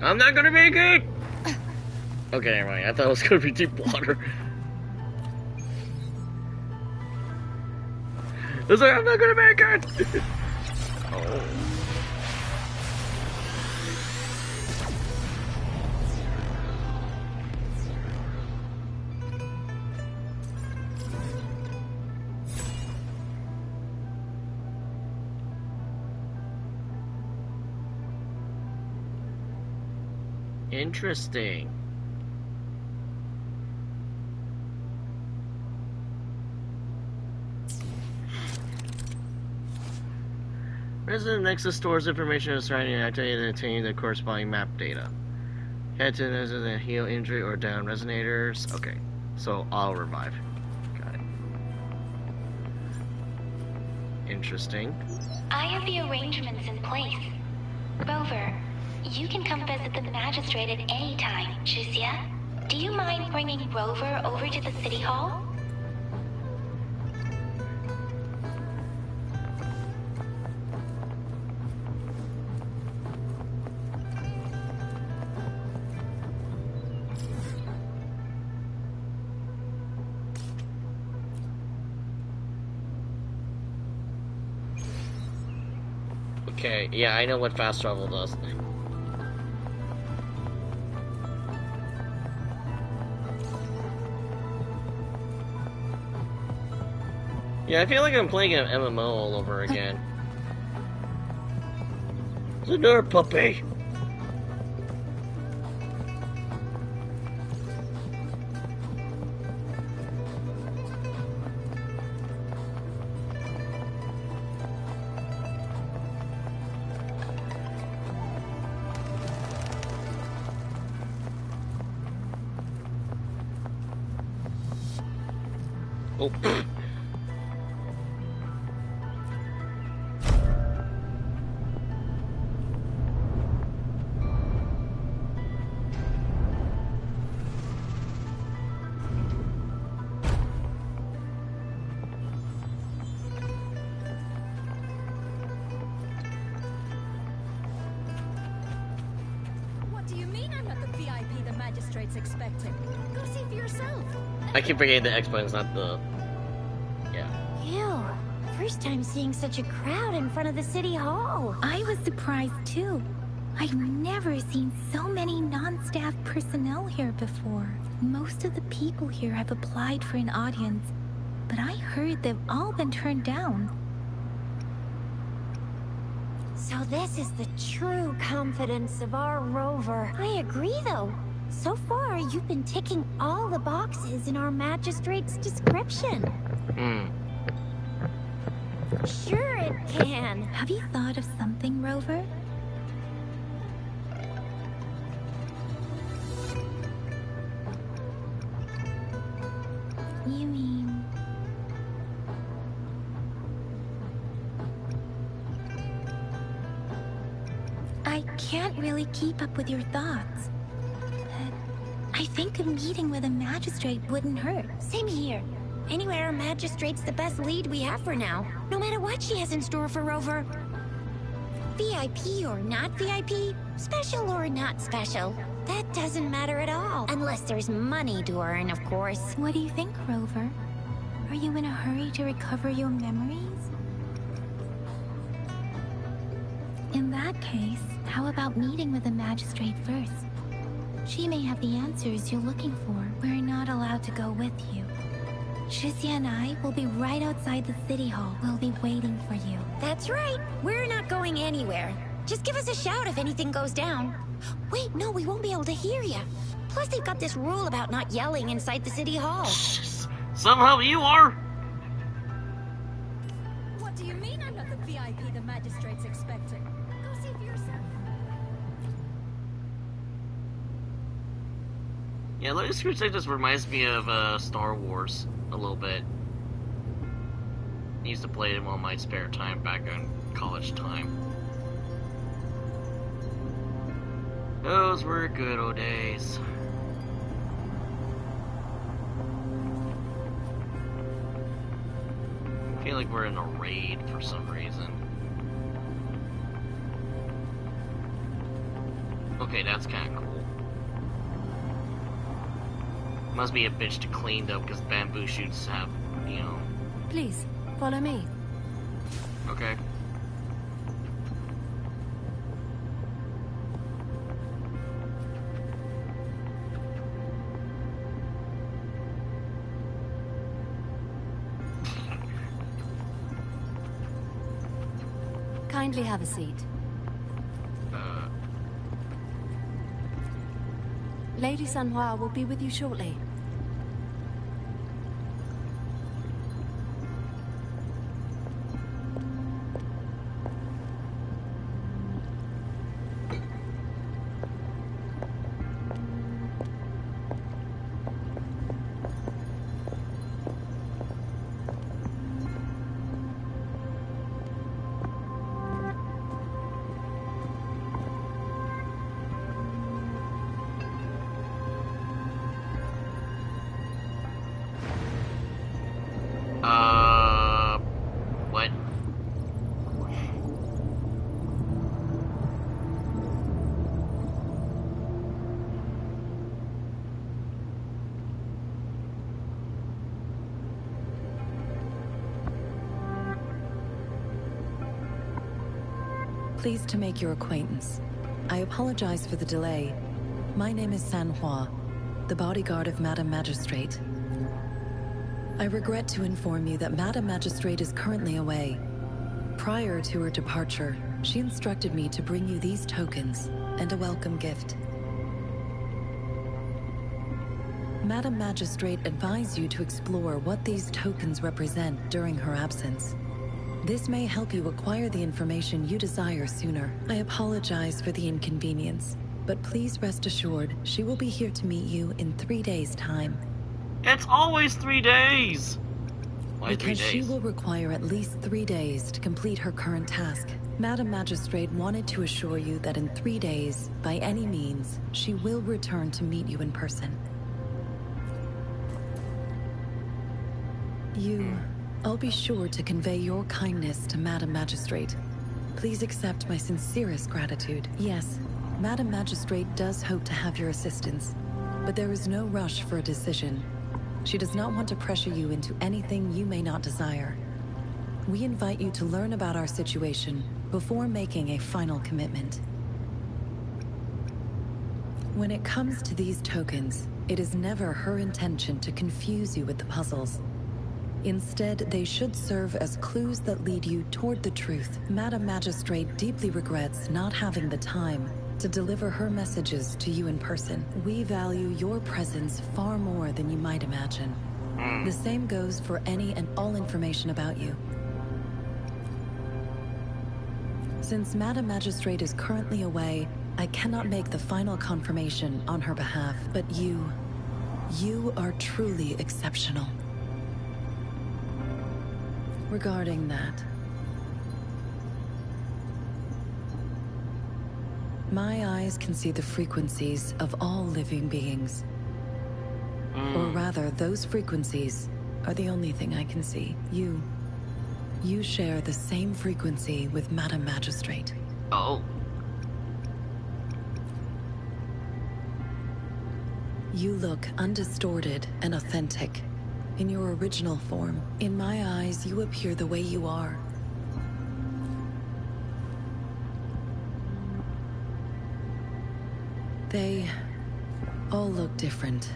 I'm not gonna make it! Okay, never mind. I thought it was gonna be deep water. I was like, I'm not gonna make it! Oh. Interesting. Resident Nexus stores information surrounding an activity and obtaining the corresponding map data. Head to the heal injury or down resonators. Okay, so I'll revive. Got it. Interesting. I have the arrangements in place. Rover, you can come visit the magistrate at any time, Jusia. Do you mind bringing Rover over to the city hall? Okay, yeah, I know what fast travel does. Yeah, I feel like I'm playing an MMO all over again. It's a nerd puppy! Oh. What do you mean I'm not the VIP the magistrate's expecting? Go see for yourself. I keep forgetting the X button's not the... Yeah. Ew. First time seeing such a crowd in front of the city hall. I was surprised too. I've never seen so many non-staff personnel here before. Most of the people here have applied for an audience, but I heard they've all been turned down. So this is the true confidence of our rover. I agree though. So far, you've been ticking all the boxes in our magistrate's description. Sure it can. Have you thought of something, Rover? You mean... I can't really keep up with your thoughts. I think a meeting with a magistrate wouldn't hurt. Same here. Anyway, our magistrate's the best lead we have for now. No matter what she has in store for Rover. VIP or not VIP, special or not special, that doesn't matter at all. Unless there's money to earn, of course. What do you think, Rover? Are you in a hurry to recover your memories? In that case, how about meeting with the magistrate first? She may have the answers you're looking for. We're not allowed to go with you. Shizia and I will be right outside the city hall. We'll be waiting for you. That's right. We're not going anywhere. Just give us a shout if anything goes down. Wait, no, we won't be able to hear you. Plus, they've got this rule about not yelling inside the city hall. Somehow you are! What do you mean I'm not the VIP the magistrate's expecting? Go see for yourself. Yeah, Latest Crusade just reminds me of Star Wars a little bit. I used to play it on my spare time back in college time. Those were good old days. I feel like we're in a raid for some reason. Okay, that's kinda cool. Must be a bitch to clean though, because bamboo shoots have, you know. Please, follow me. Okay. Kindly have a seat. Lady Sanhua will be with you shortly. Pleased to make your acquaintance. I apologize for the delay. My name is Sanhua, the bodyguard of Madam Magistrate. I regret to inform you that Madam Magistrate is currently away. Prior to her departure, she instructed me to bring you these tokens and a welcome gift. Madam Magistrate advised you to explore what these tokens represent during her absence. This may help you acquire the information you desire sooner. I apologize for the inconvenience, but please rest assured she will be here to meet you in 3 days' time. It's always 3 days! Why 3 Because days? she will require at least 3 days to complete her current task. Madam Magistrate wanted to assure you that in 3 days, by any means, she will return to meet you in person. I'll be sure to convey your kindness to Madam Magistrate. Please accept my sincerest gratitude. Yes, Madam Magistrate does hope to have your assistance, but there is no rush for a decision. She does not want to pressure you into anything you may not desire. We invite you to learn about our situation before making a final commitment. When it comes to these tokens, it is never her intention to confuse you with the puzzles. Instead, they should serve as clues that lead you toward the truth. Madam Magistrate deeply regrets not having the time to deliver her messages to you in person. We value your presence far more than you might imagine. The same goes for any and all information about you. Since Madam Magistrate is currently away, I cannot make the final confirmation on her behalf, but you are truly exceptional. Regarding that, my eyes can see the frequencies of all living beings. Or rather, those frequencies are the only thing I can see. You share the same frequency with Madam Magistrate. Oh. You look undistorted and authentic. In your original form, in my eyes, you appear the way you are. They all look different.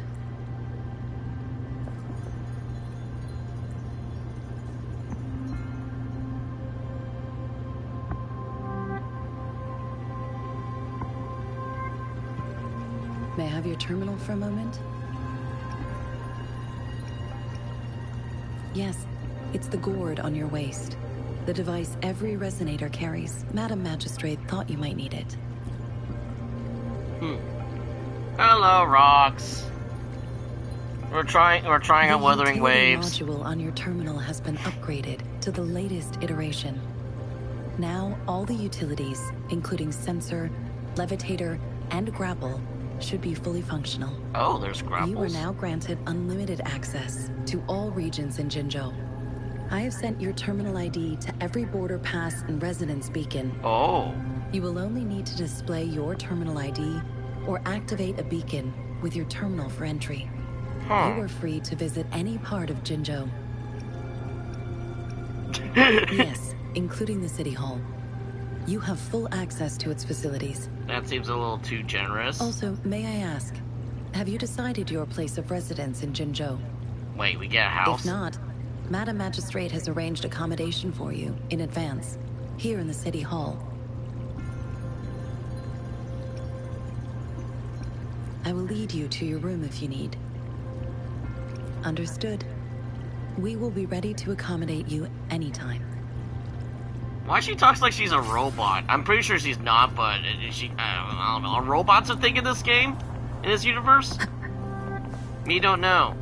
May I have your terminal for a moment? Yes, it's the gourd on your waist. The device every resonator carries. Madam Magistrate thought you might need it. Hello, rocks. We're trying out Wuthering Waves. The module on your terminal has been upgraded to the latest iteration. Now, all the utilities, including sensor, levitator, and grapple, should be fully functional. Oh, there's grapples. You are now granted unlimited access to all regions in Jinzhou. I have sent your terminal ID to every border pass and residence beacon. Oh. You will only need to display your terminal ID or activate a beacon with your terminal for entry. You are free to visit any part of Jinzhou. Yes, including the City Hall. You have full access to its facilities. That seems a little too generous. Also, may I ask, have you decided your place of residence in Jinzhou? Wait, we get a house? If not, Madam Magistrate has arranged accommodation for you in advance, here in the City Hall. I will lead you to your room if you need. Understood. We will be ready to accommodate you anytime. Why she talks like she's a robot? I'm pretty sure she's not, but she, I don't know. Are robots a thing in this game? In this universe? Me don't know.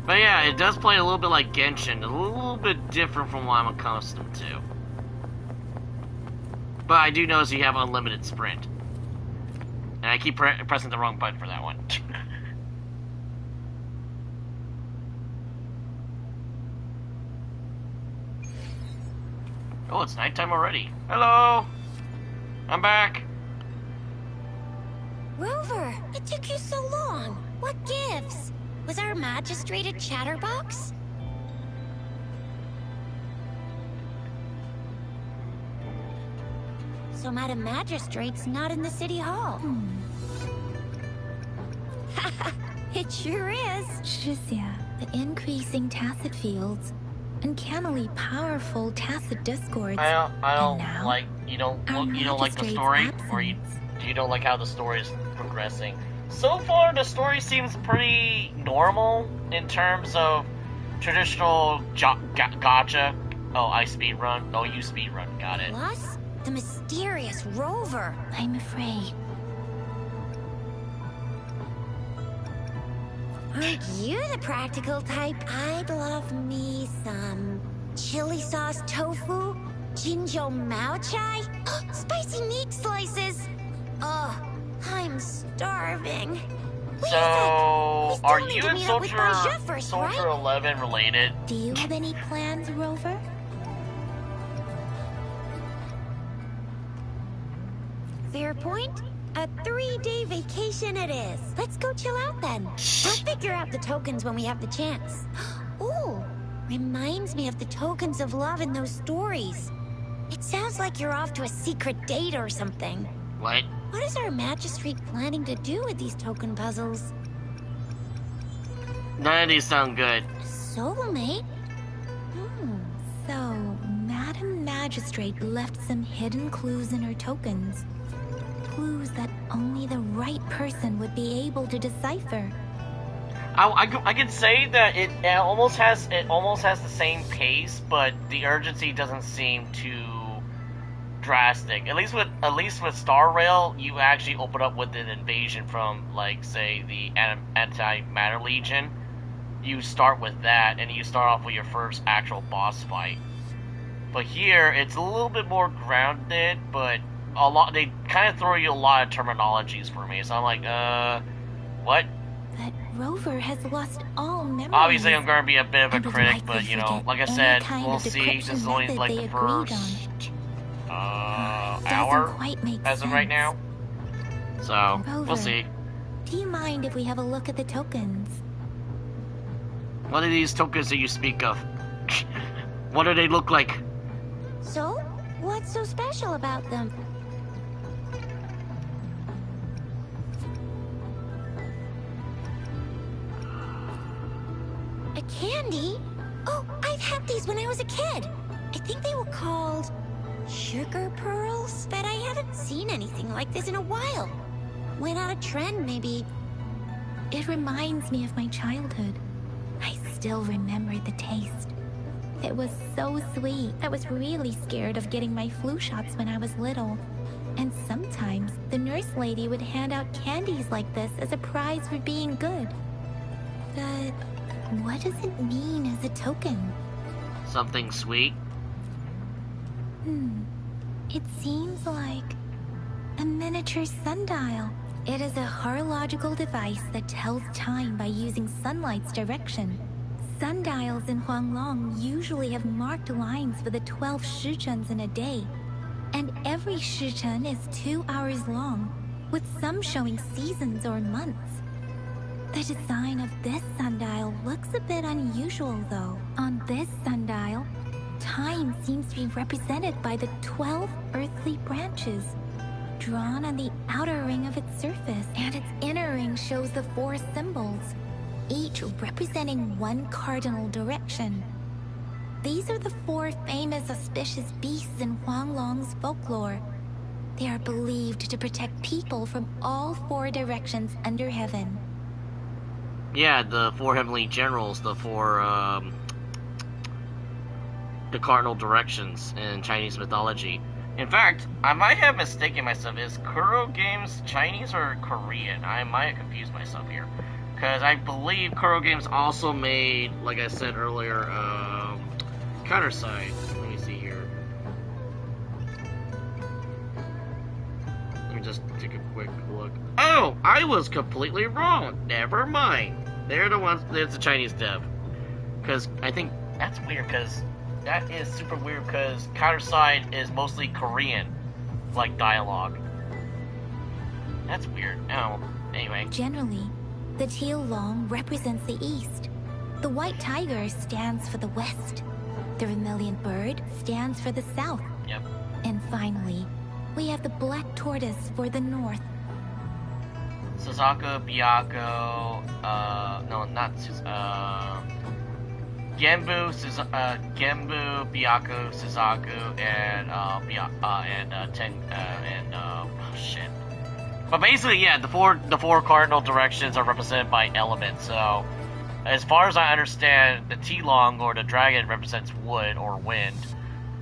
But yeah, it does play a little bit like Genshin. A little bit different from what I'm accustomed to. But I do notice you have unlimited sprint. And I keep pressing the wrong button for that one. Oh, it's nighttime already. Hello! I'm back. Rover, it took you so long. What gives? Was our magistrate a chatterbox? so Madam Magistrate's not in the city hall. It sure is. Shizia, the increasing tacit fields, uncannily powerful tacit discords. I don't and now, like you don't like the story, or you don't like how the story is progressing. So far, the story seems pretty normal in terms of traditional gacha. Oh, I speedrun. Oh, you speedrun. Got it. Plus, the mysterious rover. I'm afraid. Aren't you the practical type? I'd love me some chili sauce tofu, jinjo mao chai, spicy meat slices. Ugh, I'm starving. So, are you and Soldier Soldier 11 related? Do you have any plans, Rover? Fair point. A 3-day vacation it is. Let's go chill out then. We'll figure out the tokens when we have the chance. Ooh, reminds me of the tokens of love in those stories. It sounds like you're off to a secret date or something. What? What is our magistrate planning to do with these token puzzles? None of these sound good. Soulmate? So, Madam Magistrate left some hidden clues in her tokens. Clues that only the right person would be able to decipher. I could say that it almost has the same pace, but the urgency doesn't seem too drastic. At least with Star Rail, you actually open up with an invasion from, like, say, the Antimatter Legion. You start with that, and you start off with your first actual boss fight. But here, it's a little bit more grounded, but they kind of throw you a lot of terminologies for me, so I'm like, what? But Rover has lost all memories. Obviously, I'm going to be a bit of a and would critic, but, likely you know, forget like I any said, kind we'll of see. This is only, decryption like, method the they agreed first, Doesn't hour quite make as of right sense. now. So, Rover, we'll see. Do you mind if we have a look at the tokens? What are these tokens that you speak of? What do they look like? So, what's so special about them? A candy? Oh, I've had these when I was a kid. I think they were called sugar pearls, but I haven't seen anything like this in a while. Went out of trend, maybe. It reminds me of my childhood. I still remember the taste. It was so sweet. I was really scared of getting my flu shots when I was little. And sometimes the nurse lady would hand out candies like this as a prize for being good. But what does it mean as a token? Something sweet? It seems like a miniature sundial. It is a horological device that tells time by using sunlight's direction. Sundials in Huanglong usually have marked lines for the 12 shichuns in a day, and every shichun is 2 hours long, with some showing seasons or months. The design of this sundial looks a bit unusual, though. On this sundial, time seems to be represented by the 12 earthly branches, drawn on the outer ring of its surface, and its inner ring shows the 4 symbols, each representing one cardinal direction. These are the 4 famous auspicious beasts in Huanglong's folklore. They are believed to protect people from all 4 directions under heaven. Yeah, the 4 heavenly generals, the 4, the cardinal directions in Chinese mythology. In fact, I might have mistaken myself. Is Kuro Games Chinese or Korean? I might have confused myself here. Because I believe Kuro Games also made, like I said earlier, Counterside. Let me see here. Let me just take a quick look. Oh, I was completely wrong. Never mind. They're the ones, there's the Chinese dev. Because I think that's weird, because that is super weird, because Counterside is mostly Korean, like, dialogue. That's weird. Oh, anyway. Generally, the teal long represents the east. The white tiger stands for the west. The vermilion bird stands for the south. Yep. And finally, We have the Black Tortoise for the north. Suzaku, Byako, no, not Genbu, Genbu, Byako, Suzaku, and shit. But basically, yeah, the four cardinal directions are represented by elements. So, as far as I understand, the T-Long or the dragon represents wood or wind.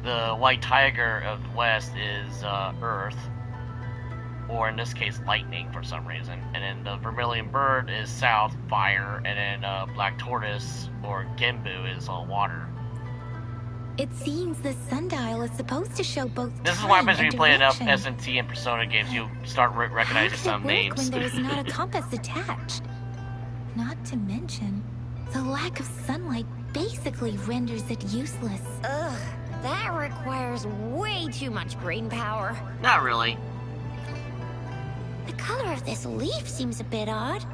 The white tiger of the west is earth, or in this case, lightning for some reason. And then the vermilion bird is south, fire, and then black tortoise or Genbu is water. It seems the sundial is supposed to show both. This is what happens when you play enough S&T and Persona games. You start recognizing some names. When there's not a compass attached. Not to mention, the lack of sunlight basically renders it useless. Ugh, that requires way too much brain power. Not really. The color of this leaf seems a bit odd.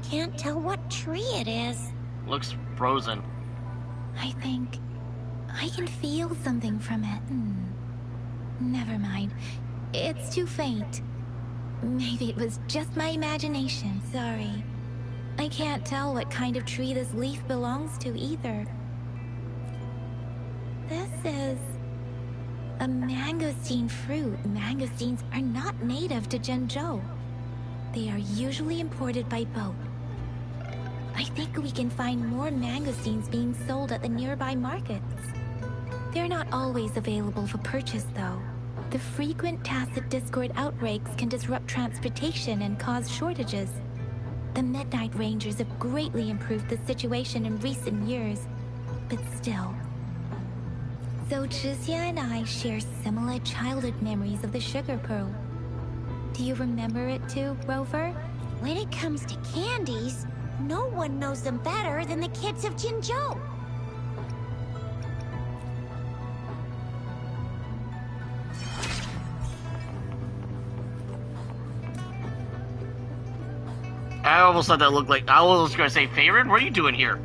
Can't tell what tree it is. Looks frozen. I think I can feel something from it. Never mind. It's too faint. Maybe it was just my imagination. Sorry. I can't tell what kind of tree this leaf belongs to either. This is a mangosteen fruit. Mangosteens are not native to Zhengzhou. They are usually imported by boat. I think we can find more mangosteens being sold at the nearby markets. They're not always available for purchase, though. The frequent tacit discord outbreaks can disrupt transportation and cause shortages. The Midnight Rangers have greatly improved the situation in recent years, but still. So Chixia and I share similar childhood memories of the Sugar Pearl. Do you remember it too, Rover? When it comes to candies, no one knows them better than the kids of Jinzhou. I almost thought that looked like... I was going to say, Favorite, what are you doing here?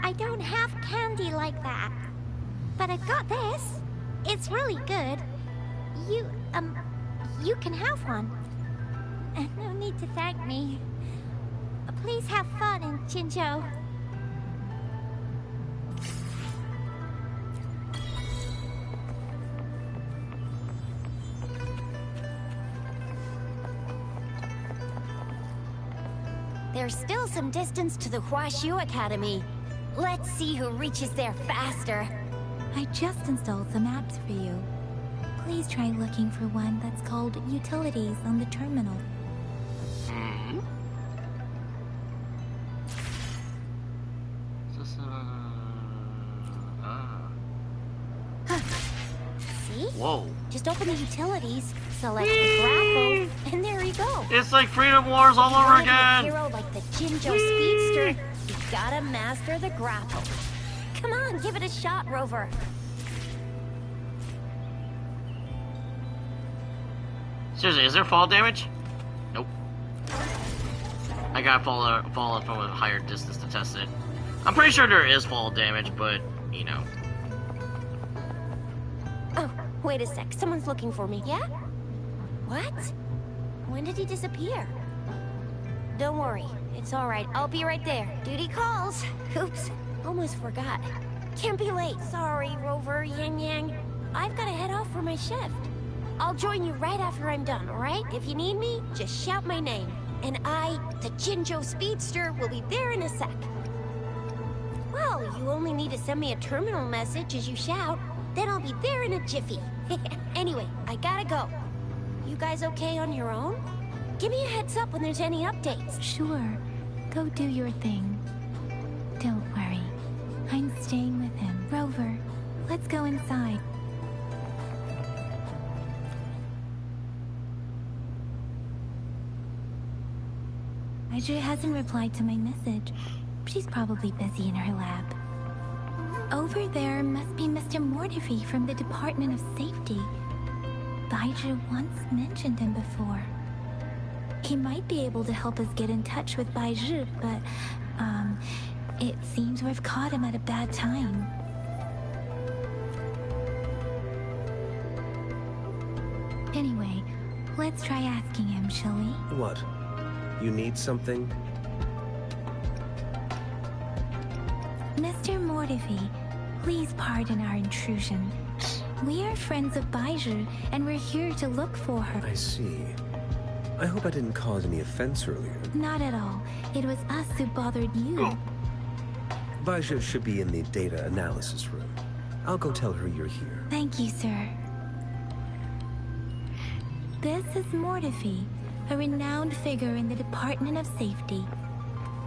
I don't have candy like that. But I've got this. It's really good. You can have one. No need to thank me. Please have fun in Jinzhou. There's still some distance to the Huaxiu Academy. Let's see who reaches there faster. I just installed some apps for you. Please try looking for one that's called Utilities on the terminal. See? Whoa. Just open the utilities, select the grapple, and there you go. It's like Freedom Wars all over again. A hero like the Jinzhou Speedster, you gotta master the grapple. Come on, give it a shot, Rover. Seriously, is there fall damage? Nope. I gotta fall from a higher distance to test it. I'm pretty sure there is fall damage, but, you know. Oh, wait a sec. Someone's looking for me, yeah? What? When did he disappear? Don't worry. It's alright. I'll be right there. Duty calls. Oops. Almost forgot. Can't be late. Sorry, Rover, Yang Yang. I've gotta head off for my shift. I'll join you right after I'm done, alright? If you need me, just shout my name. And I, the Jinzhou Speedster, will be there in a sec. Well, you only need to send me a terminal message as you shout. Then I'll be there in a jiffy. Anyway, I gotta go. You guys okay on your own? Give me a heads up when there's any updates. Sure. Go do your thing. Don't worry. I'm staying with him. Rover, let's go inside. Audrey hasn't replied to my message. She's probably busy in her lab. Over there must be Mr. Mortefi from the Department of Safety. Baiju once mentioned him before. He might be able to help us get in touch with Bai Zhi, but, it seems we've caught him at a bad time. Anyway, let's try asking him, shall we? What? You need something? Mr. Mordevi, please pardon our intrusion. We are friends of Bai Zhi, and we're here to look for her. I see. I hope I didn't cause any offense earlier. Not at all. It was us who bothered you. Bai Zhi should be in the data analysis room. I'll go tell her you're here. Thank you, sir. This is Mordevi, a renowned figure in the Department of Safety.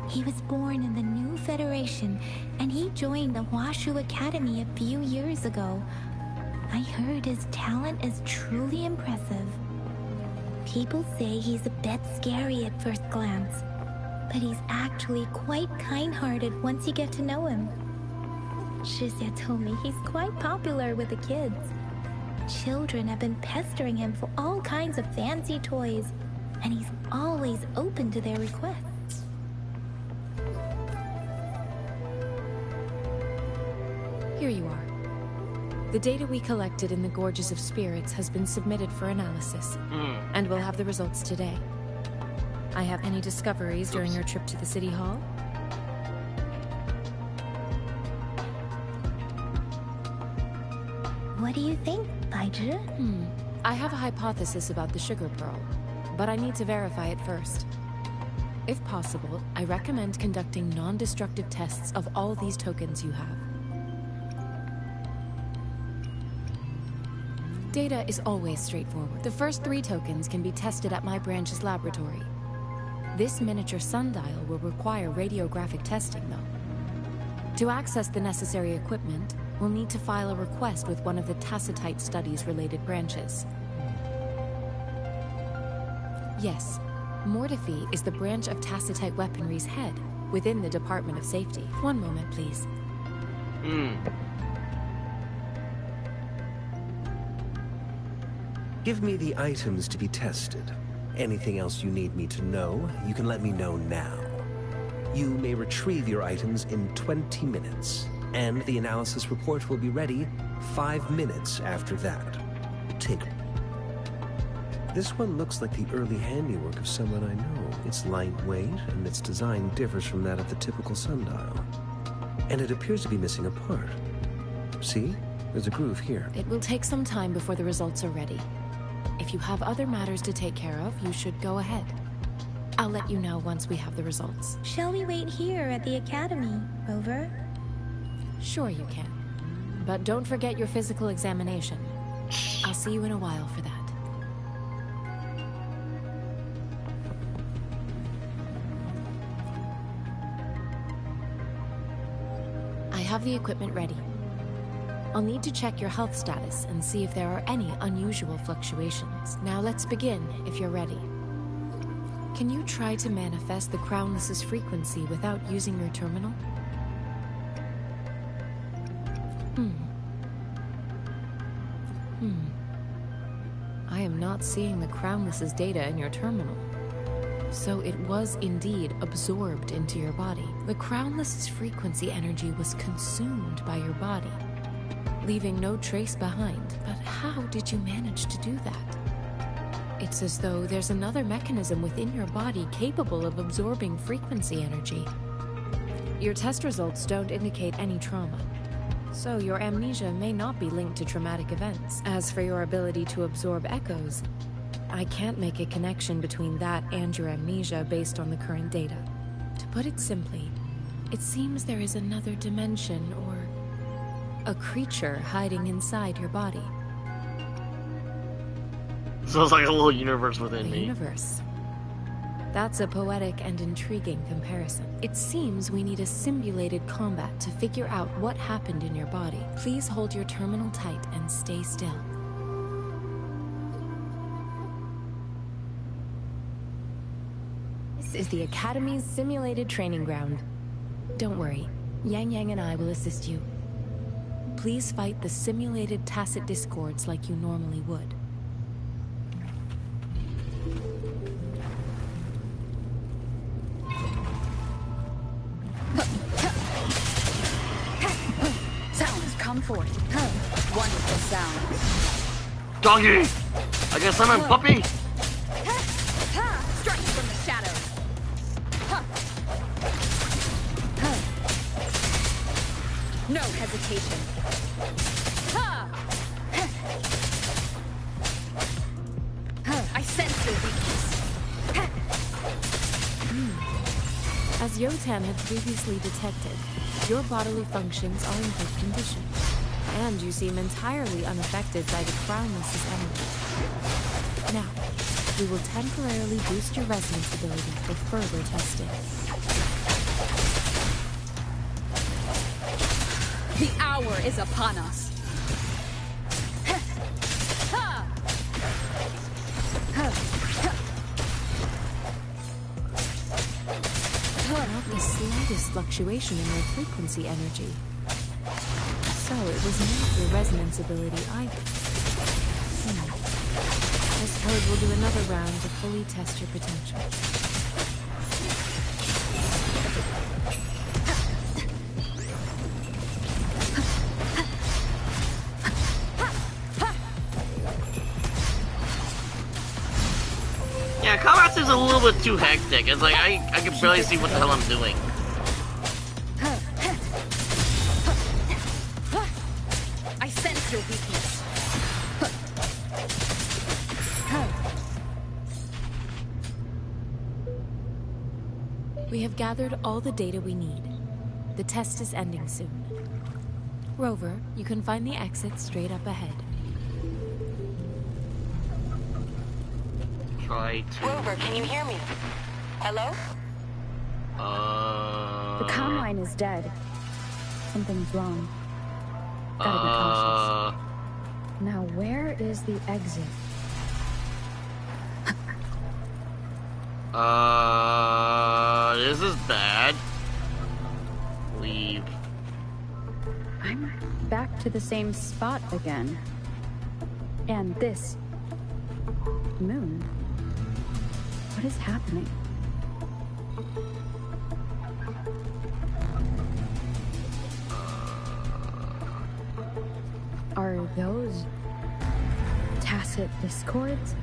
He was born in the new Federation, and he joined the Washu Academy a few years ago. I heard his talent is truly impressive. People say he's a bit scary at first glance, but he's actually quite kind-hearted once you get to know him. Shixia told me he's quite popular with the kids. Children have been pestering him for all kinds of fancy toys, and he's always open to their requests. Here you are. The data we collected in the Gorges of Spirits has been submitted for analysis, and we'll have the results today. I have any discoveries during your trip to the City Hall? What do you think, Bai Zhi? I have a hypothesis about the sugar pearl, but I need to verify it first. If possible, I recommend conducting non-destructive tests of all these tokens you have. Data is always straightforward. The first 3 tokens can be tested at my branch's laboratory. This miniature sundial will require radiographic testing, though. To access the necessary equipment, we'll need to file a request with one of the Tacitite Studies-related branches. Yes, Mordevi is the branch of Tacitite Weaponry's head within the Department of Safety. One moment, please. Give me the items to be tested. Anything else you need me to know, you can let me know now. You may retrieve your items in 20 minutes, and the analysis report will be ready 5 minutes after that. Take it. This one looks like the early handiwork of someone I know. It's lightweight, and its design differs from that of the typical sundial. And it appears to be missing a part. See? There's a groove here. It will take some time before the results are ready. If you have other matters to take care of, you should go ahead. I'll let you know once we have the results. Shall we wait here at the Academy, Rover? Sure you can. But don't forget your physical examination. I'll see you in a while for that. I have the equipment ready. I'll need to check your health status and see if there are any unusual fluctuations. Now let's begin, if you're ready. Can you try to manifest the Crownless's frequency without using your terminal? I am not seeing the Crownless's data in your terminal. So it was indeed absorbed into your body. The Crownless's frequency energy was consumed by your body, leaving no trace behind. But how did you manage to do that? It's as though there's another mechanism within your body capable of absorbing frequency energy. Your test results don't indicate any trauma, so your amnesia may not be linked to traumatic events. As for your ability to absorb echoes, I can't make a connection between that and your amnesia based on the current data. To put it simply, it seems there is another dimension or a creature hiding inside your body. Sounds like a little universe within me. Universe. That's a poetic and intriguing comparison. It seems we need a simulated combat to figure out what happened in your body. Please hold your terminal tight and stay still. This is the Academy's simulated training ground. Don't worry, Yang Yang and I will assist you. Please fight the simulated tacit discords like you normally would. forth. Wonderful sound. Doggy! I guess I'm a puppy! Strike from the shadows. No hesitation. I sense your weakness. As Yotan had previously detected, your bodily functions are in good condition, and you seem entirely unaffected by the Crownless's energy. Now, we will temporarily boost your resonance ability for further testing. The hour is upon us. Not the slightest fluctuation in your frequency energy. So it was not your resonance ability either. I suppose we'll do another round to fully test your potential. Yeah, combat is a little bit too hectic. It's like I can barely see what the hell I'm doing. I sense your weakness. We have gathered all the data we need. The test is ending soon. Rover, you can find the exit straight up ahead. Try to... Rover, can you hear me? Hello? The comm line is dead. Something's wrong. Gotta be cautious. Now, where is the exit? This is bad. Leave. I'm back to the same spot again. And this moon. What is happening? Are those tacit discords?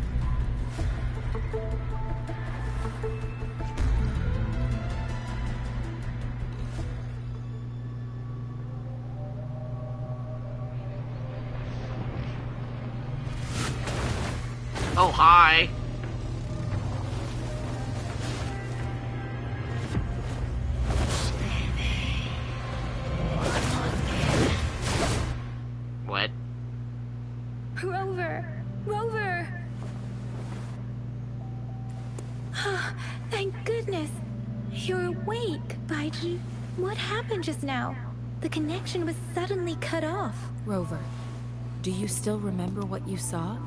Oh, hi. What? Rover! Rover! Thank goodness! You're awake, Baiji. What happened just now? The connection was suddenly cut off. Rover, do you still remember what you saw?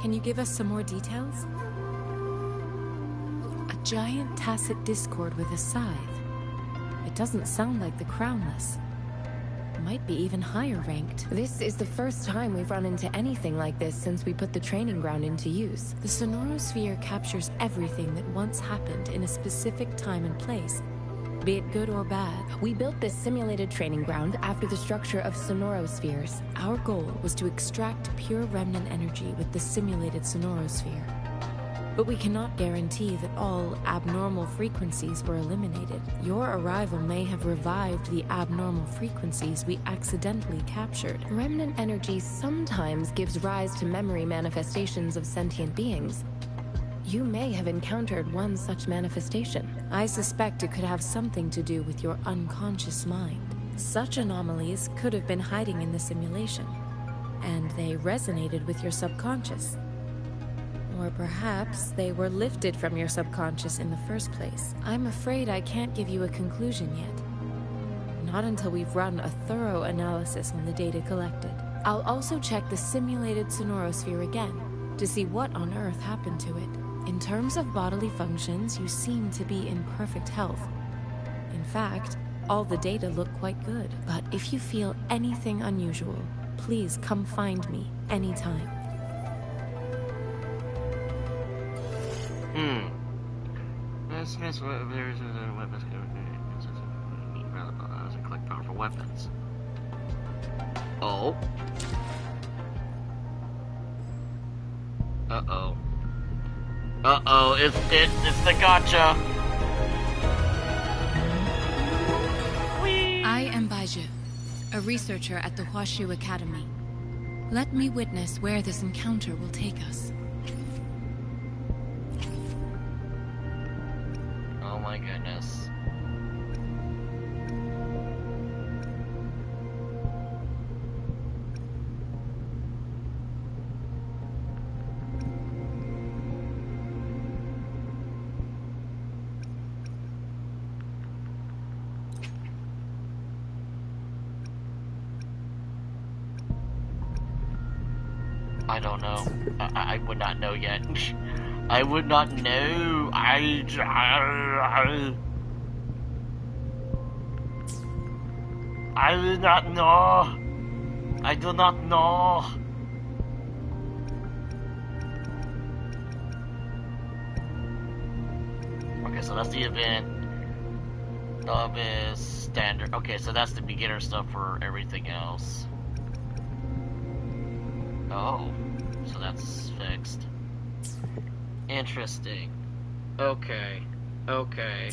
Can you give us some more details? A giant tacit discord with a scythe. It doesn't sound like the Crownless. Might be even higher ranked. This is the first time we've run into anything like this since we put the training ground into use. The sonorosphere captures everything that once happened in a specific time and place, be it good or bad. We built this simulated training ground after the structure of sonorospheres. Our goal was to extract pure remnant energy with the simulated sonorosphere. But we cannot guarantee that all abnormal frequencies were eliminated. Your arrival may have revived the abnormal frequencies we accidentally captured. Remnant energy sometimes gives rise to memory manifestations of sentient beings. You may have encountered one such manifestation. I suspect it could have something to do with your unconscious mind. Such anomalies could have been hiding in the simulation, and they resonated with your subconscious. Or perhaps they were lifted from your subconscious in the first place. I'm afraid I can't give you a conclusion yet. Not until we've run a thorough analysis on the data collected. I'll also check the simulated sonorosphere again to see what on earth happened to it. In terms of bodily functions, you seem to be in perfect health. In fact, all the data look quite good. But if you feel anything unusual, please come find me anytime. Collect powerful weapons. Oh. Uh-oh. Uh-oh, it's the Gacha. Whee! I am Baiju, a researcher at the Huashu Academy. Let me witness where this encounter will take us. Oh my goodness. I don't know. I would not know yet. I would not know. I do not know. I do not know. Okay, so that's the event. Novice, standard. Okay, so that's the beginner stuff for everything else. Oh, so that's fixed. Interesting. Okay. Okay.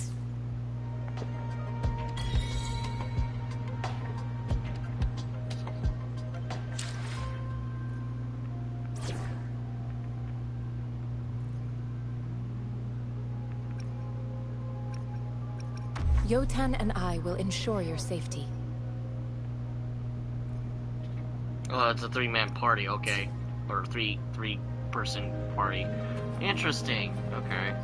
Yotan and I will ensure your safety. Oh, it's a three-man party, okay. Or three-person party. Interesting, okay.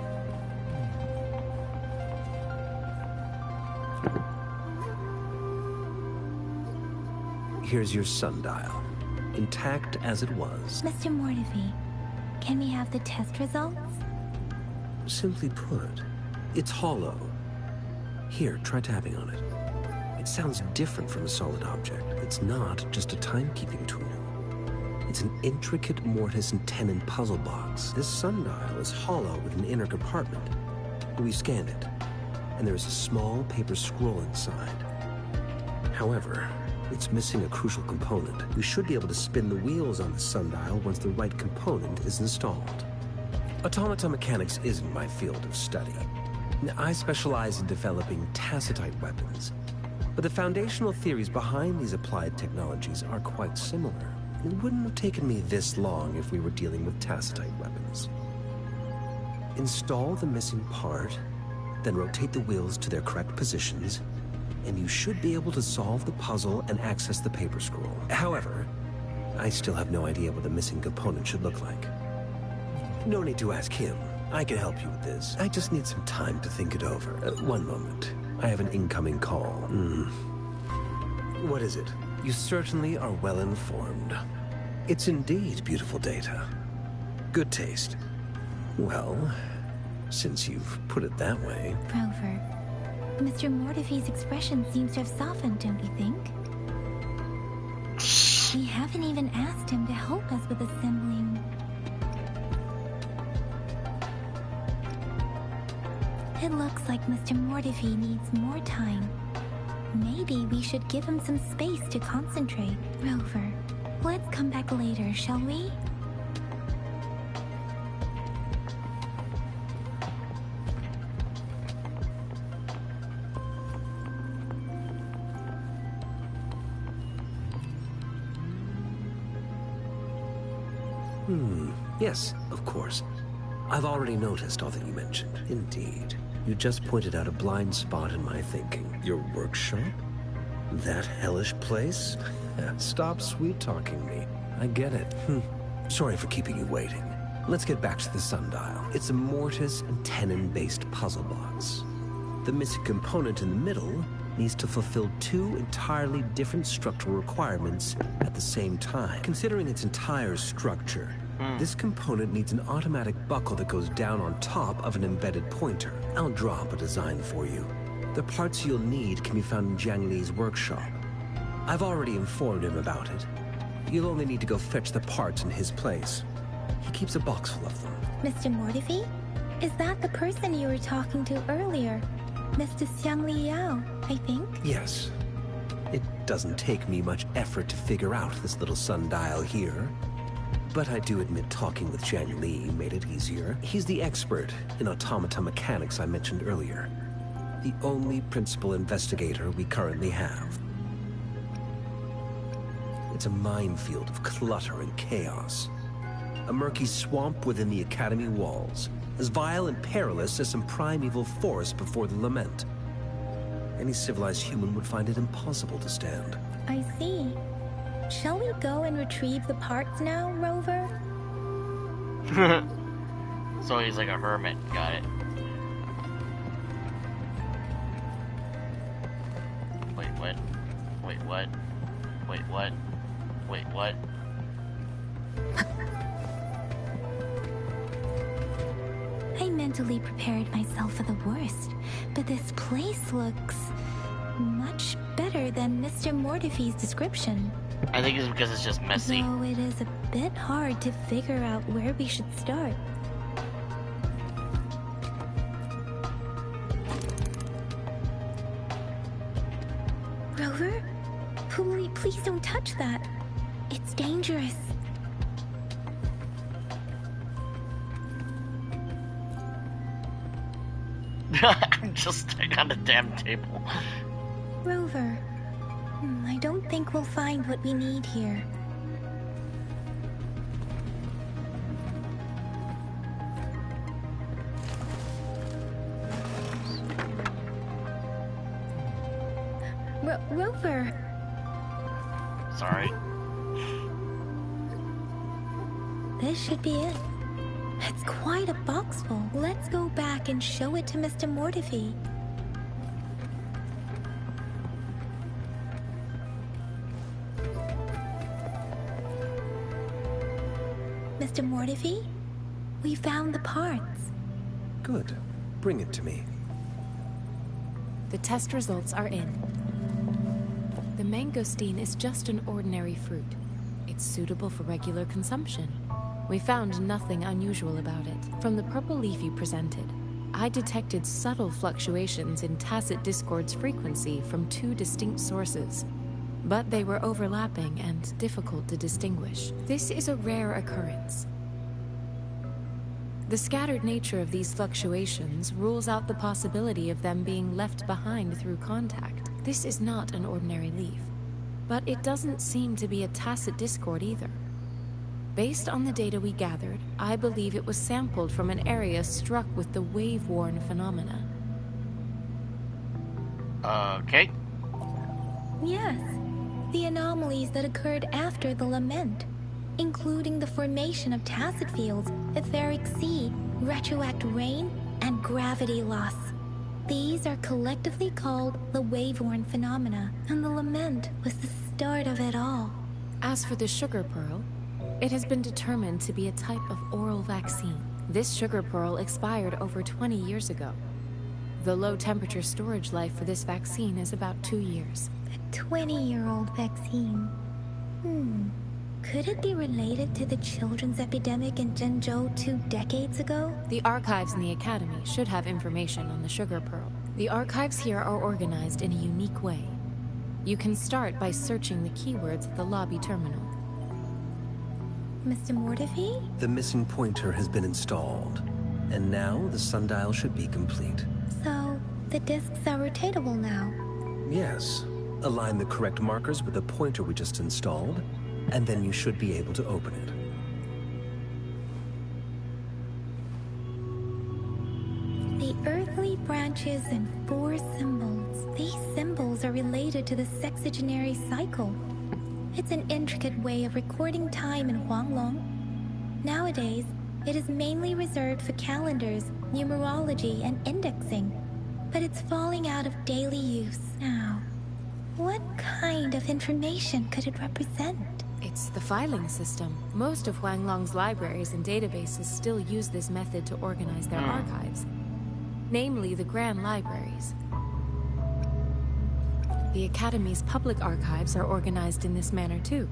Here's your sundial. Intact as it was. Mr. Mortivy, can we have the test results? Simply put, it's hollow. Here, try tapping on it. It sounds different from a solid object. It's not just a timekeeping tool. It's an intricate mortise and tenon puzzle box. This sundial is hollow with an inner compartment. We scanned it, and there is a small paper scroll inside. However, it's missing a crucial component. We should be able to spin the wheels on the sundial once the right component is installed. Automata mechanics isn't my field of study. I specialize in developing tacitite weapons, but the foundational theories behind these applied technologies are quite similar. It wouldn't have taken me this long if we were dealing with tacitite weapons. Install the missing part, then rotate the wheels to their correct positions, and you should be able to solve the puzzle and access the paper scroll. However, I still have no idea what the missing component should look like. No need to ask him. I can help you with this. I just need some time to think it over. One moment. I have an incoming call. What is it? You certainly are well informed. It's indeed beautiful data. Good taste. Well, since you've put it that way... Rover, Mr. Mortivy's expression seems to have softened, don't you think? We haven't even asked him to help us with assembling... It looks like Mr. Mortivy needs more time. Maybe we should give him some space to concentrate. Rover, let's come back later, shall we? Yes, of course. I've already noticed all that you mentioned. Indeed. You just pointed out a blind spot in my thinking. Your workshop? That hellish place? Stop sweet-talking me. I get it. Sorry for keeping you waiting. Let's get back to the sundial. It's a mortise and tenon-based puzzle box. The missing component in the middle needs to fulfill two entirely different structural requirements at the same time. Considering its entire structure, this component needs an automatic buckle that goes down on top of an embedded pointer. I'll draw up a design for you. The parts you'll need can be found in Jiang Li's workshop. I've already informed him about it. You'll only need to go fetch the parts in his place. He keeps a box full of them. Mr. Mortivy? Is that the person you were talking to earlier? Mr. Xiang Liao, I think? Yes. It doesn't take me much effort to figure out this little sundial here. But I do admit talking with Zhang Li made it easier. He's the expert in automata mechanics I mentioned earlier. The only principal investigator we currently have. It's a minefield of clutter and chaos. A murky swamp within the Academy walls, as vile and perilous as some primeval forest before the lament. Any civilized human would find it impossible to stand. I see. Shall we go and retrieve the parts now, Rover? So he's like a hermit. Got it. Wait, what? Wait, what? Wait, what? Wait, what? I mentally prepared myself for the worst, but this place looks much better than Mr. Mortefi's description. I think it's because it's just messy. Though it is a bit hard to figure out where we should start. Rover? Please don't touch that. It's dangerous. I'm just stuck on the damn table. Rover, I don't think we'll find what we need here. Rover! Sorry. This should be it. It's quite a box full. Let's go back and show it to Mr. Mortefi. Mr. Mortefi, we found the parts. Good. Bring it to me. The test results are in. The mangosteen is just an ordinary fruit. It's suitable for regular consumption. We found nothing unusual about it. From the purple leaf you presented, I detected subtle fluctuations in tacit discord's frequency from two distinct sources, but they were overlapping and difficult to distinguish. This is a rare occurrence. The scattered nature of these fluctuations rules out the possibility of them being left behind through contact. This is not an ordinary leaf, but it doesn't seem to be a tacit discord either. Based on the data we gathered, I believe it was sampled from an area struck with the wave-worn phenomena. Okay. Yes, the anomalies that occurred after the lament, including the formation of tacit fields, etheric sea, retroact rain, and gravity loss. These are collectively called the wave-worn phenomena, and the lament was the start of it all. As for the sugar pearl, it has been determined to be a type of oral vaccine. This sugar pearl expired over 20 years ago. The low-temperature storage life for this vaccine is about 2 years. A 20-year-old vaccine. Could it be related to the children's epidemic in Zhengzhou 2 decades ago? The archives in the Academy should have information on the sugar pearl. The archives here are organized in a unique way. You can start by searching the keywords at the lobby terminal. Mr. Mortefi? The missing pointer has been installed, and now the sundial should be complete. So, the discs are rotatable now? Yes. Align the correct markers with the pointer we just installed, and then you should be able to open it. The earthly branches and 4 symbols. These symbols are related to the sexagenary cycle. It's an intricate way of recording time in Huanglong. Nowadays, it is mainly reserved for calendars, numerology, and indexing, but it's falling out of daily use now. What kind of information could it represent? It's the filing system. Most of Huanglong's libraries and databases still use this method to organize their archives, namely the Grand Libraries. The Academy's public archives are organized in this manner too.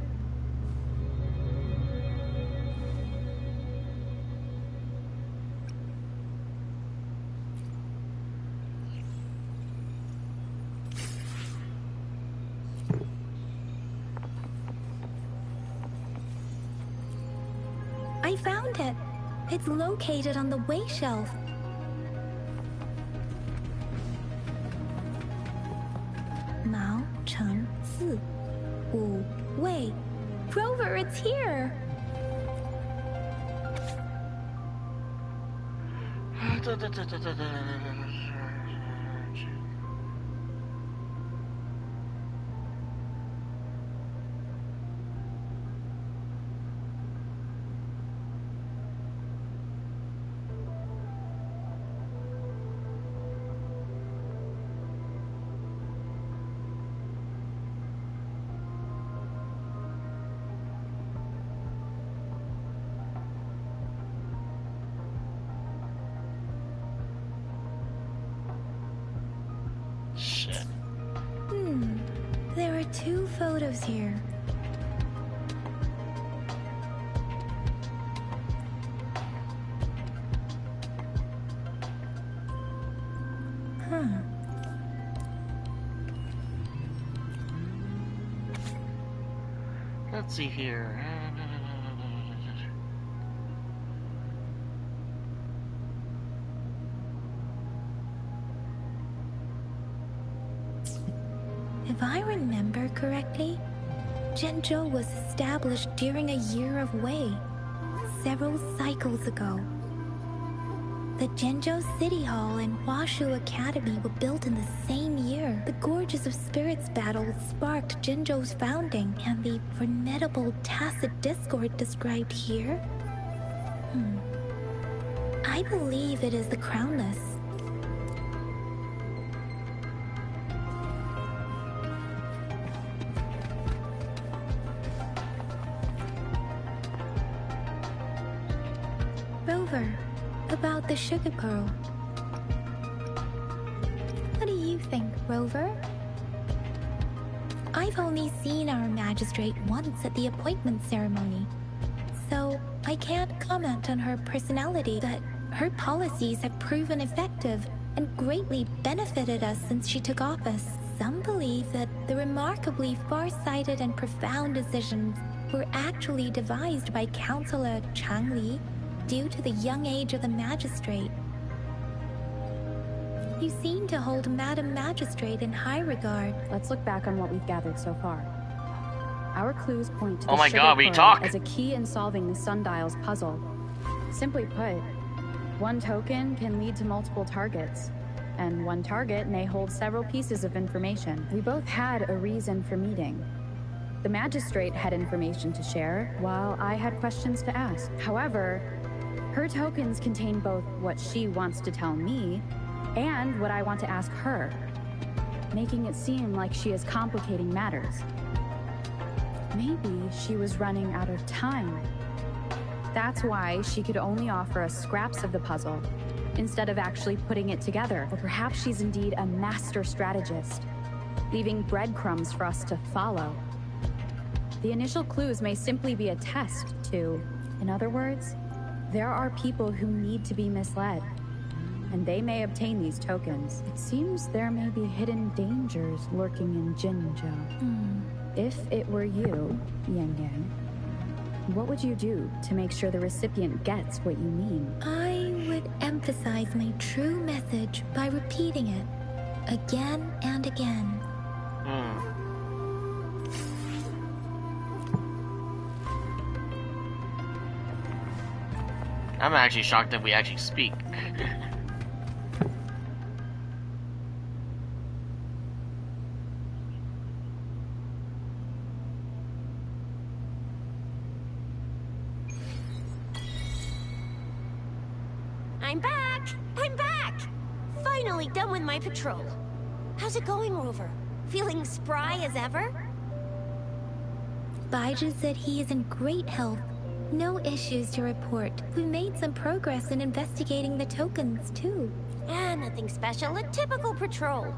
I found it. It's located on the way shelf. Mao Cheng Si Wu Wei. Rover, it's here! Shit. There are 2 photos here. Let's see here. If I remember correctly, Zhenzhou was established during a year of Wei, several cycles ago. The Zhenzhou City Hall and Huashu Academy were built in the same year. The Gorges of Spirits battle sparked Zhenzhou's founding, and the formidable tacit discord described here? I believe it is the Crownless. Rover, about the sugar pearl. What do you think, Rover? I've only seen our magistrate once at the appointment ceremony, so I can't comment on her personality, but her policies have proven effective and greatly benefited us since she took office. Some believe that the remarkably far-sighted and profound decisions were actually devised by Councillor Chang Li due to the young age of the magistrate. You seem to hold Madam Magistrate in high regard. Let's look back on what we've gathered so far. Our clues point to Oh the my sugar god, we pearl talk! as a key in solving the sundial's puzzle. Simply put, one token can lead to multiple targets, and one target may hold several pieces of information. We both had a reason for meeting. The magistrate had information to share, while I had questions to ask. However, her tokens contain both what she wants to tell me and what I want to ask her, making it seem like she is complicating matters. Maybe she was running out of time. That's why she could only offer us scraps of the puzzle, instead of actually putting it together. Or perhaps she's indeed a master strategist, leaving breadcrumbs for us to follow. The initial clues may simply be a test to... In other words, there are people who need to be misled, and they may obtain these tokens. It seems there may be hidden dangers lurking in Jinzhou. If it were you, Yang Yang, what would you do to make sure the recipient gets what you mean? I would emphasize my true message by repeating it again and again. I'm actually shocked that we actually speak. I'm back! I'm back! Finally done with my patrol. How's it going, Rover? Feeling spry as ever? Baizhi said he is in great health. No issues to report. We made some progress in investigating the tokens, too. Nothing special. A typical patrol.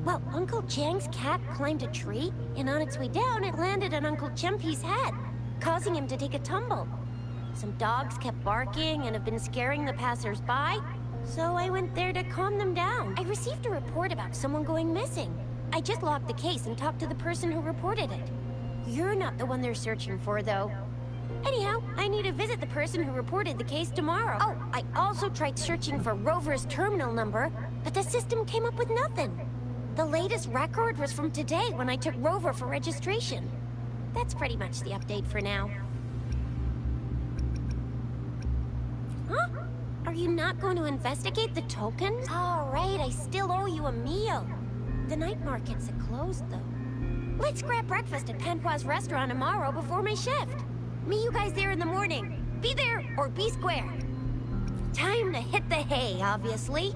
Well, Uncle Chang's cat climbed a tree, and on its way down, it landed on Uncle Chempi's head, causing him to take a tumble. Some dogs kept barking and have been scaring the passers-by, so I went there to calm them down. I received a report about someone going missing. I just logged the case and talked to the person who reported it. You're not the one they're searching for, though. Anyhow, I need to visit the person who reported the case tomorrow. Oh, I also tried searching for Rover's terminal number, but the system came up with nothing. The latest record was from today when I took Rover for registration. That's pretty much the update for now. Huh? Are you not going to investigate the tokens? All right, I still owe you a meal. The night markets are closed, though. Let's grab breakfast at Panhua's restaurant tomorrow before my shift. Meet you guys there in the morning. Be there or be square. Time to hit the hay, obviously.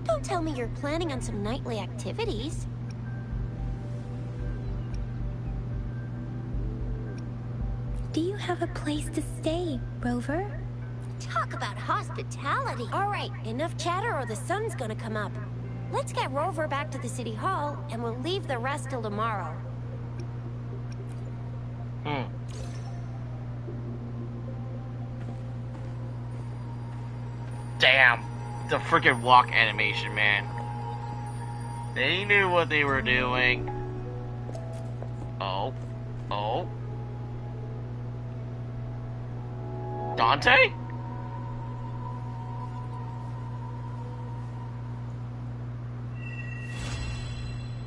Don't tell me you're planning on some nightly activities. Do you have a place to stay, Rover? Talk about hospitality. All right, enough chatter or the sun's gonna come up. Let's get Rover back to the city hall, and we'll leave the rest till tomorrow. Damn, the freaking walk animation, man. They knew what they were doing. Oh. Dante?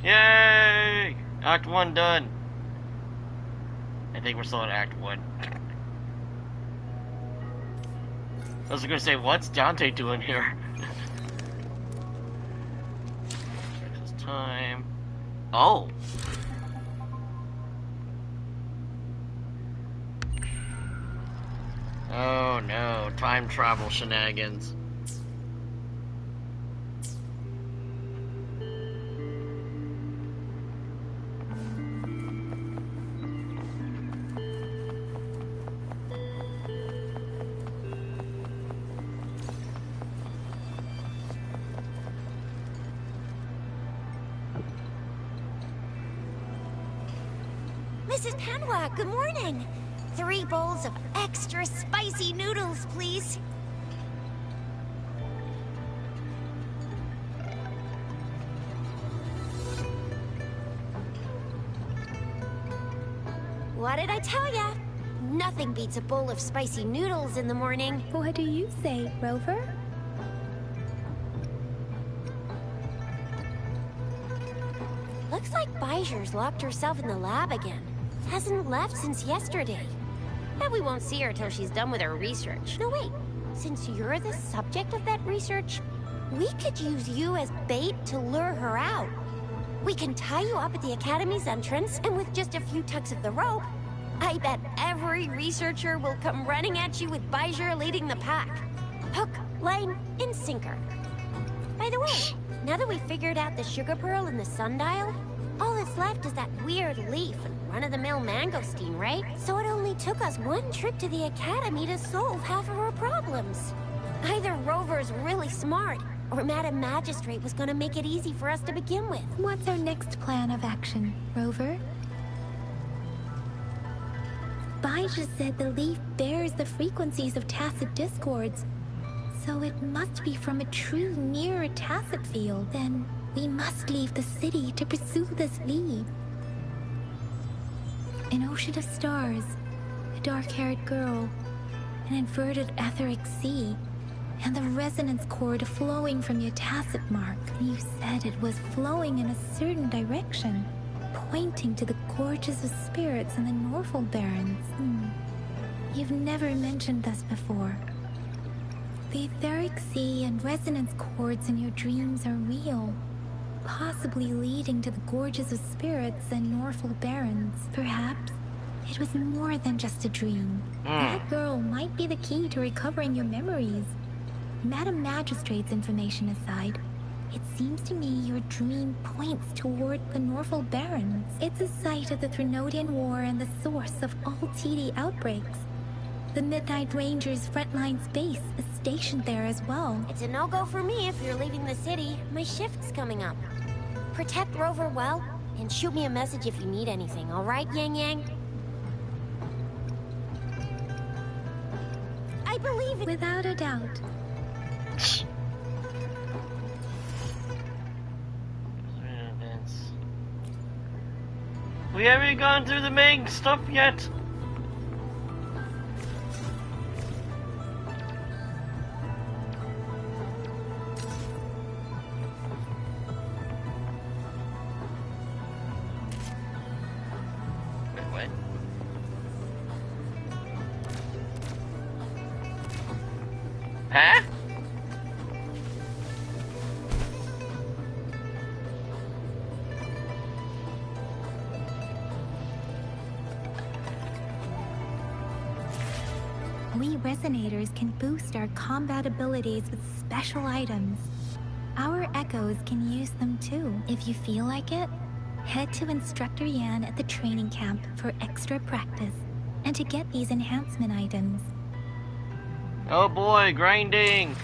Yay! Act 1 done. I think we're still in Act 1. I was gonna say, what's Dante doing here? It's time. Oh! Oh no, time travel shenanigans. Mrs. Panhua, good morning. 3 bowls of extra spicy noodles, please. What did I tell ya? Nothing beats a bowl of spicy noodles in the morning. What do you say, Rover? Looks like Baijer's locked herself in the lab again. Hasn't left since yesterday. Bet we won't see her till she's done with her research. No, wait. Since you're the subject of that research, we could use you as bait to lure her out. We can tie you up at the Academy's entrance, and with just a few tugs of the rope, I bet every researcher will come running at you with Baijer leading the pack. Hook, line, and sinker. By the way, now that we've figured out the sugar pearl and the sundial, all that's left is that weird leaf and run-of-the-mill mangosteen, right? So it only took us 1 trip to the Academy to solve half of our problems. Either Rover's really smart, or Madam Magistrate was gonna make it easy for us to begin with. What's our next plan of action, Rover? Baijer said the leaf bears the frequencies of tacit discords, so it must be from a true near tacit field. Then we must leave the city to pursue this lead. An ocean of stars, a dark-haired girl, an inverted etheric sea, and the resonance cord flowing from your tacit mark. You said it was flowing in a certain direction, pointing to the gorges of spirits and the Norfolk Barrens. You've never mentioned this before. The etheric sea and resonance cords in your dreams are real, possibly leading to the gorges of spirits and Norfolk Barrens. Perhaps it was more than just a dream. That girl might be the key to recovering your memories. Madam Magistrate's information aside, it seems to me your dream points toward the Norfolk Barrens. It's a site of the Threnodian War and the source of all TD outbreaks. The Midnight Rangers' frontline base is stationed there as well. It's a no-go for me if you're leaving the city. My shift's coming up. Protect Rover well, and shoot me a message if you need anything, all right, Yang Yang? I believe it. Without a doubt. We haven't gone through the main stuff yet. We resonators can boost our combat abilities with special items. Our echoes can use them too. If you feel like it, head to Instructor Yan at the training camp for extra practice and to get these enhancement items. Oh boy, grinding!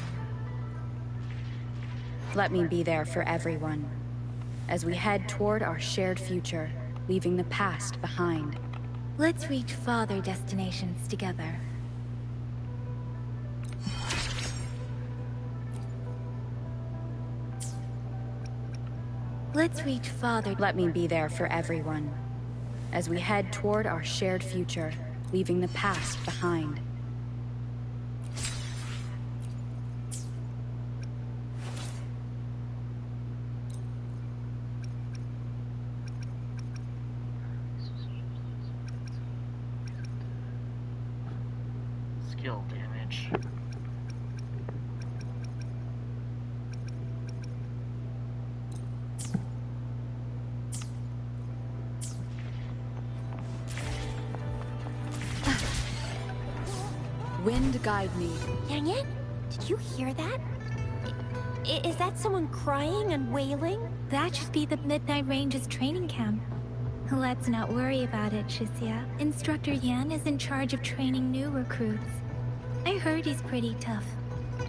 Let me be there for everyone, as we head toward our shared future, leaving the past behind. Let's reach farther destinations together. Let's reach farther. Let me be there for everyone, as we head toward our shared future, leaving the past behind. Skill damage. Wind guide me. Yang Yan, did you hear that? Is that someone crying and wailing? That should be the Midnight Range's training camp. Let's not worry about it, Shisia. Instructor Yan is in charge of training new recruits. I heard he's pretty tough,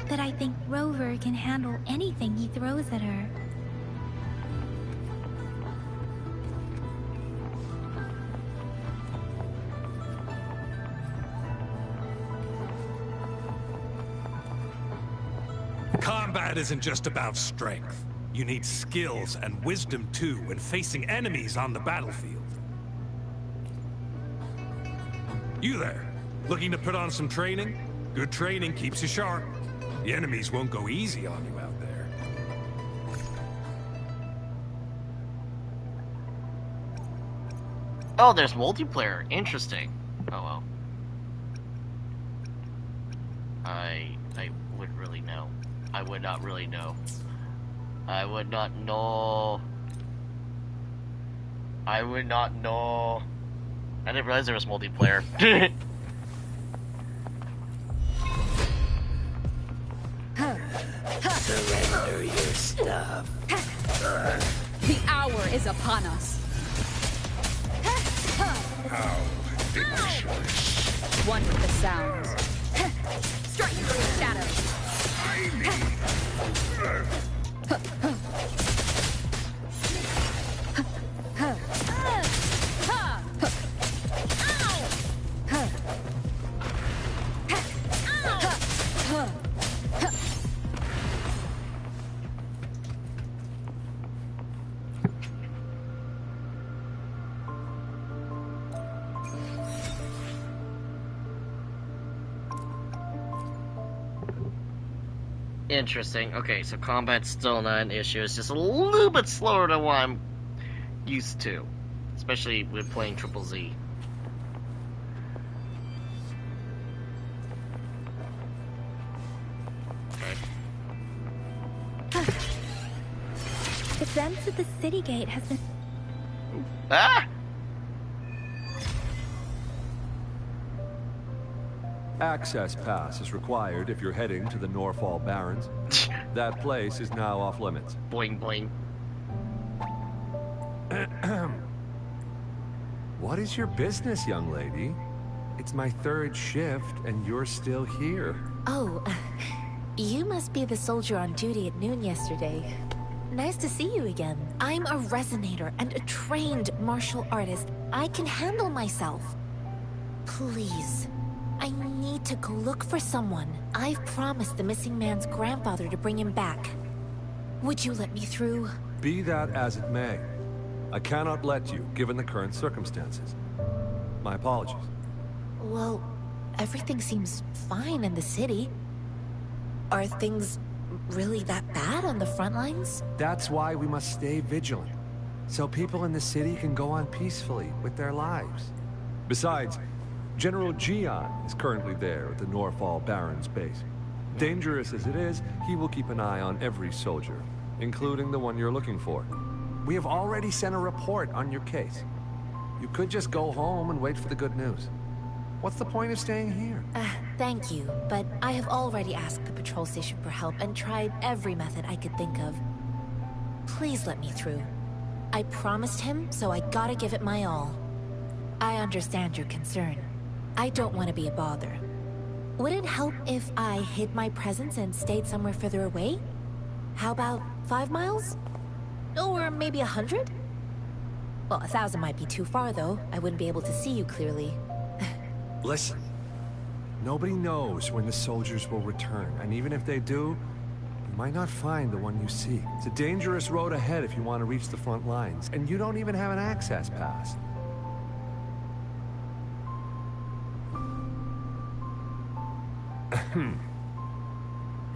but I think Rover can handle anything he throws at her. Combat isn't just about strength. You need skills and wisdom too when facing enemies on the battlefield. You there, looking to put on some training? Good training keeps you sharp. The enemies won't go easy on you out there. Oh, there's multiplayer. Interesting. Oh well. I wouldn't really know. I would not really know. I would not know. I would not know. I didn't realize there was multiplayer. Surrender your stuff. The hour is upon us. How delicious. One with the sounds. Strike through the shadows. Interesting. Okay, so combat's still not an issue. It's just a little bit slower than what I'm used to. Especially with playing Triple Z. Okay. The fence at the city gate has been... Ah! Access pass is required if you're heading to the Norfall Barrens. That place is now off limits. Boing boing. What is your business, young lady? It's my third shift, and you're still here. Oh, you must be the soldier on duty at noon yesterday. Nice to see you again. I'm a resonator and a trained martial artist. I can handle myself. Please. I need to go look for someone. I've promised the missing man's grandfather to bring him back. Would you let me through? Be that as it may, I cannot let you, given the current circumstances. My apologies. Well, everything seems fine in the city. Are things really that bad on the front lines? That's why we must stay vigilant, so people in the city can go on peacefully with their lives. Besides, General Jian is currently there at the Norfall Barrens base. Dangerous as it is, he will keep an eye on every soldier, including the one you're looking for. We have already sent a report on your case. You could just go home and wait for the good news. What's the point of staying here? Thank you, but I have already asked the patrol station for help and tried every method I could think of. Please let me through. I promised him, so I gotta give it my all. I understand your concern. I don't want to be a bother. Would it help if I hid my presence and stayed somewhere further away? How about 5 miles? Or maybe 100? Well, 1,000 might be too far, though. I wouldn't be able to see you clearly. Listen. Nobody knows when the soldiers will return, and even if they do, you might not find the one you seek. It's a dangerous road ahead if you want to reach the front lines, and you don't even have an access pass.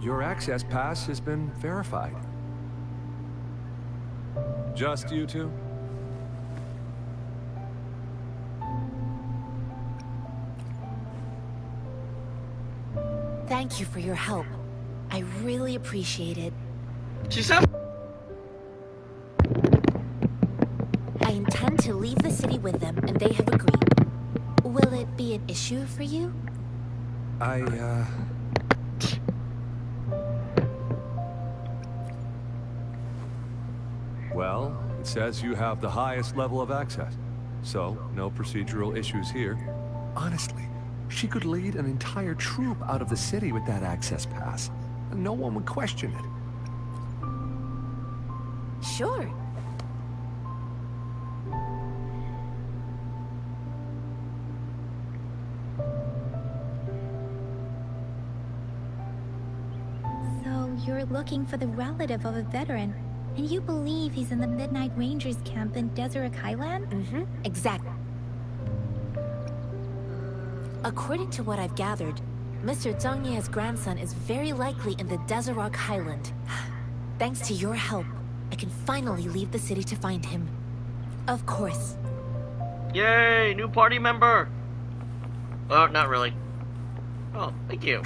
Your access pass has been verified. Just you two? Thank you for your help. I really appreciate it. She said... I intend to leave the city with them, and they have agreed. Will it be an issue for you? Well, it says you have the highest level of access, so no procedural issues here. Honestly, she could lead an entire troop out of the city with that access pass, and no one would question it. Sure. So you're looking for the relative of a veteran, and you believe he's in the Midnight Rangers camp in Deseret Highland? Mm-hmm, exactly. According to what I've gathered, Mr. Zhang Ye's grandson is very likely in the Deseret Highland. Thanks to your help, I can finally leave the city to find him. Of course. Yay, new party member! Oh, not really. Oh, thank you.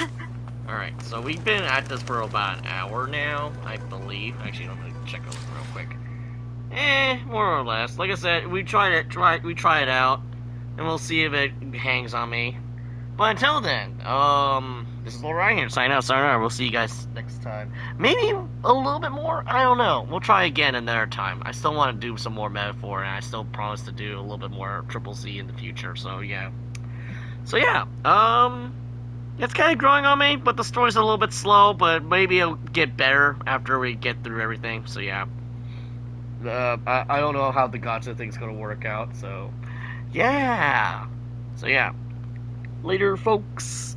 Alright, so we've been at this for about an hour now, I believe. Actually, I'm gonna check this real quick. More or less. Like I said, we try it out, and we'll see if it hangs on me. But until then, this is Lord Ryan here, signing out, sayonara. We'll see you guys next time. Maybe a little bit more? I don't know. We'll try again another time. I still want to do some more Metaphor, and I still promise to do a little bit more Triple C in the future, so yeah. It's kind of growing on me, but the story's a little bit slow, but maybe it'll get better after we get through everything, so yeah. I don't know how the Gacha thing's gonna work out, so yeah. So yeah. Later, folks.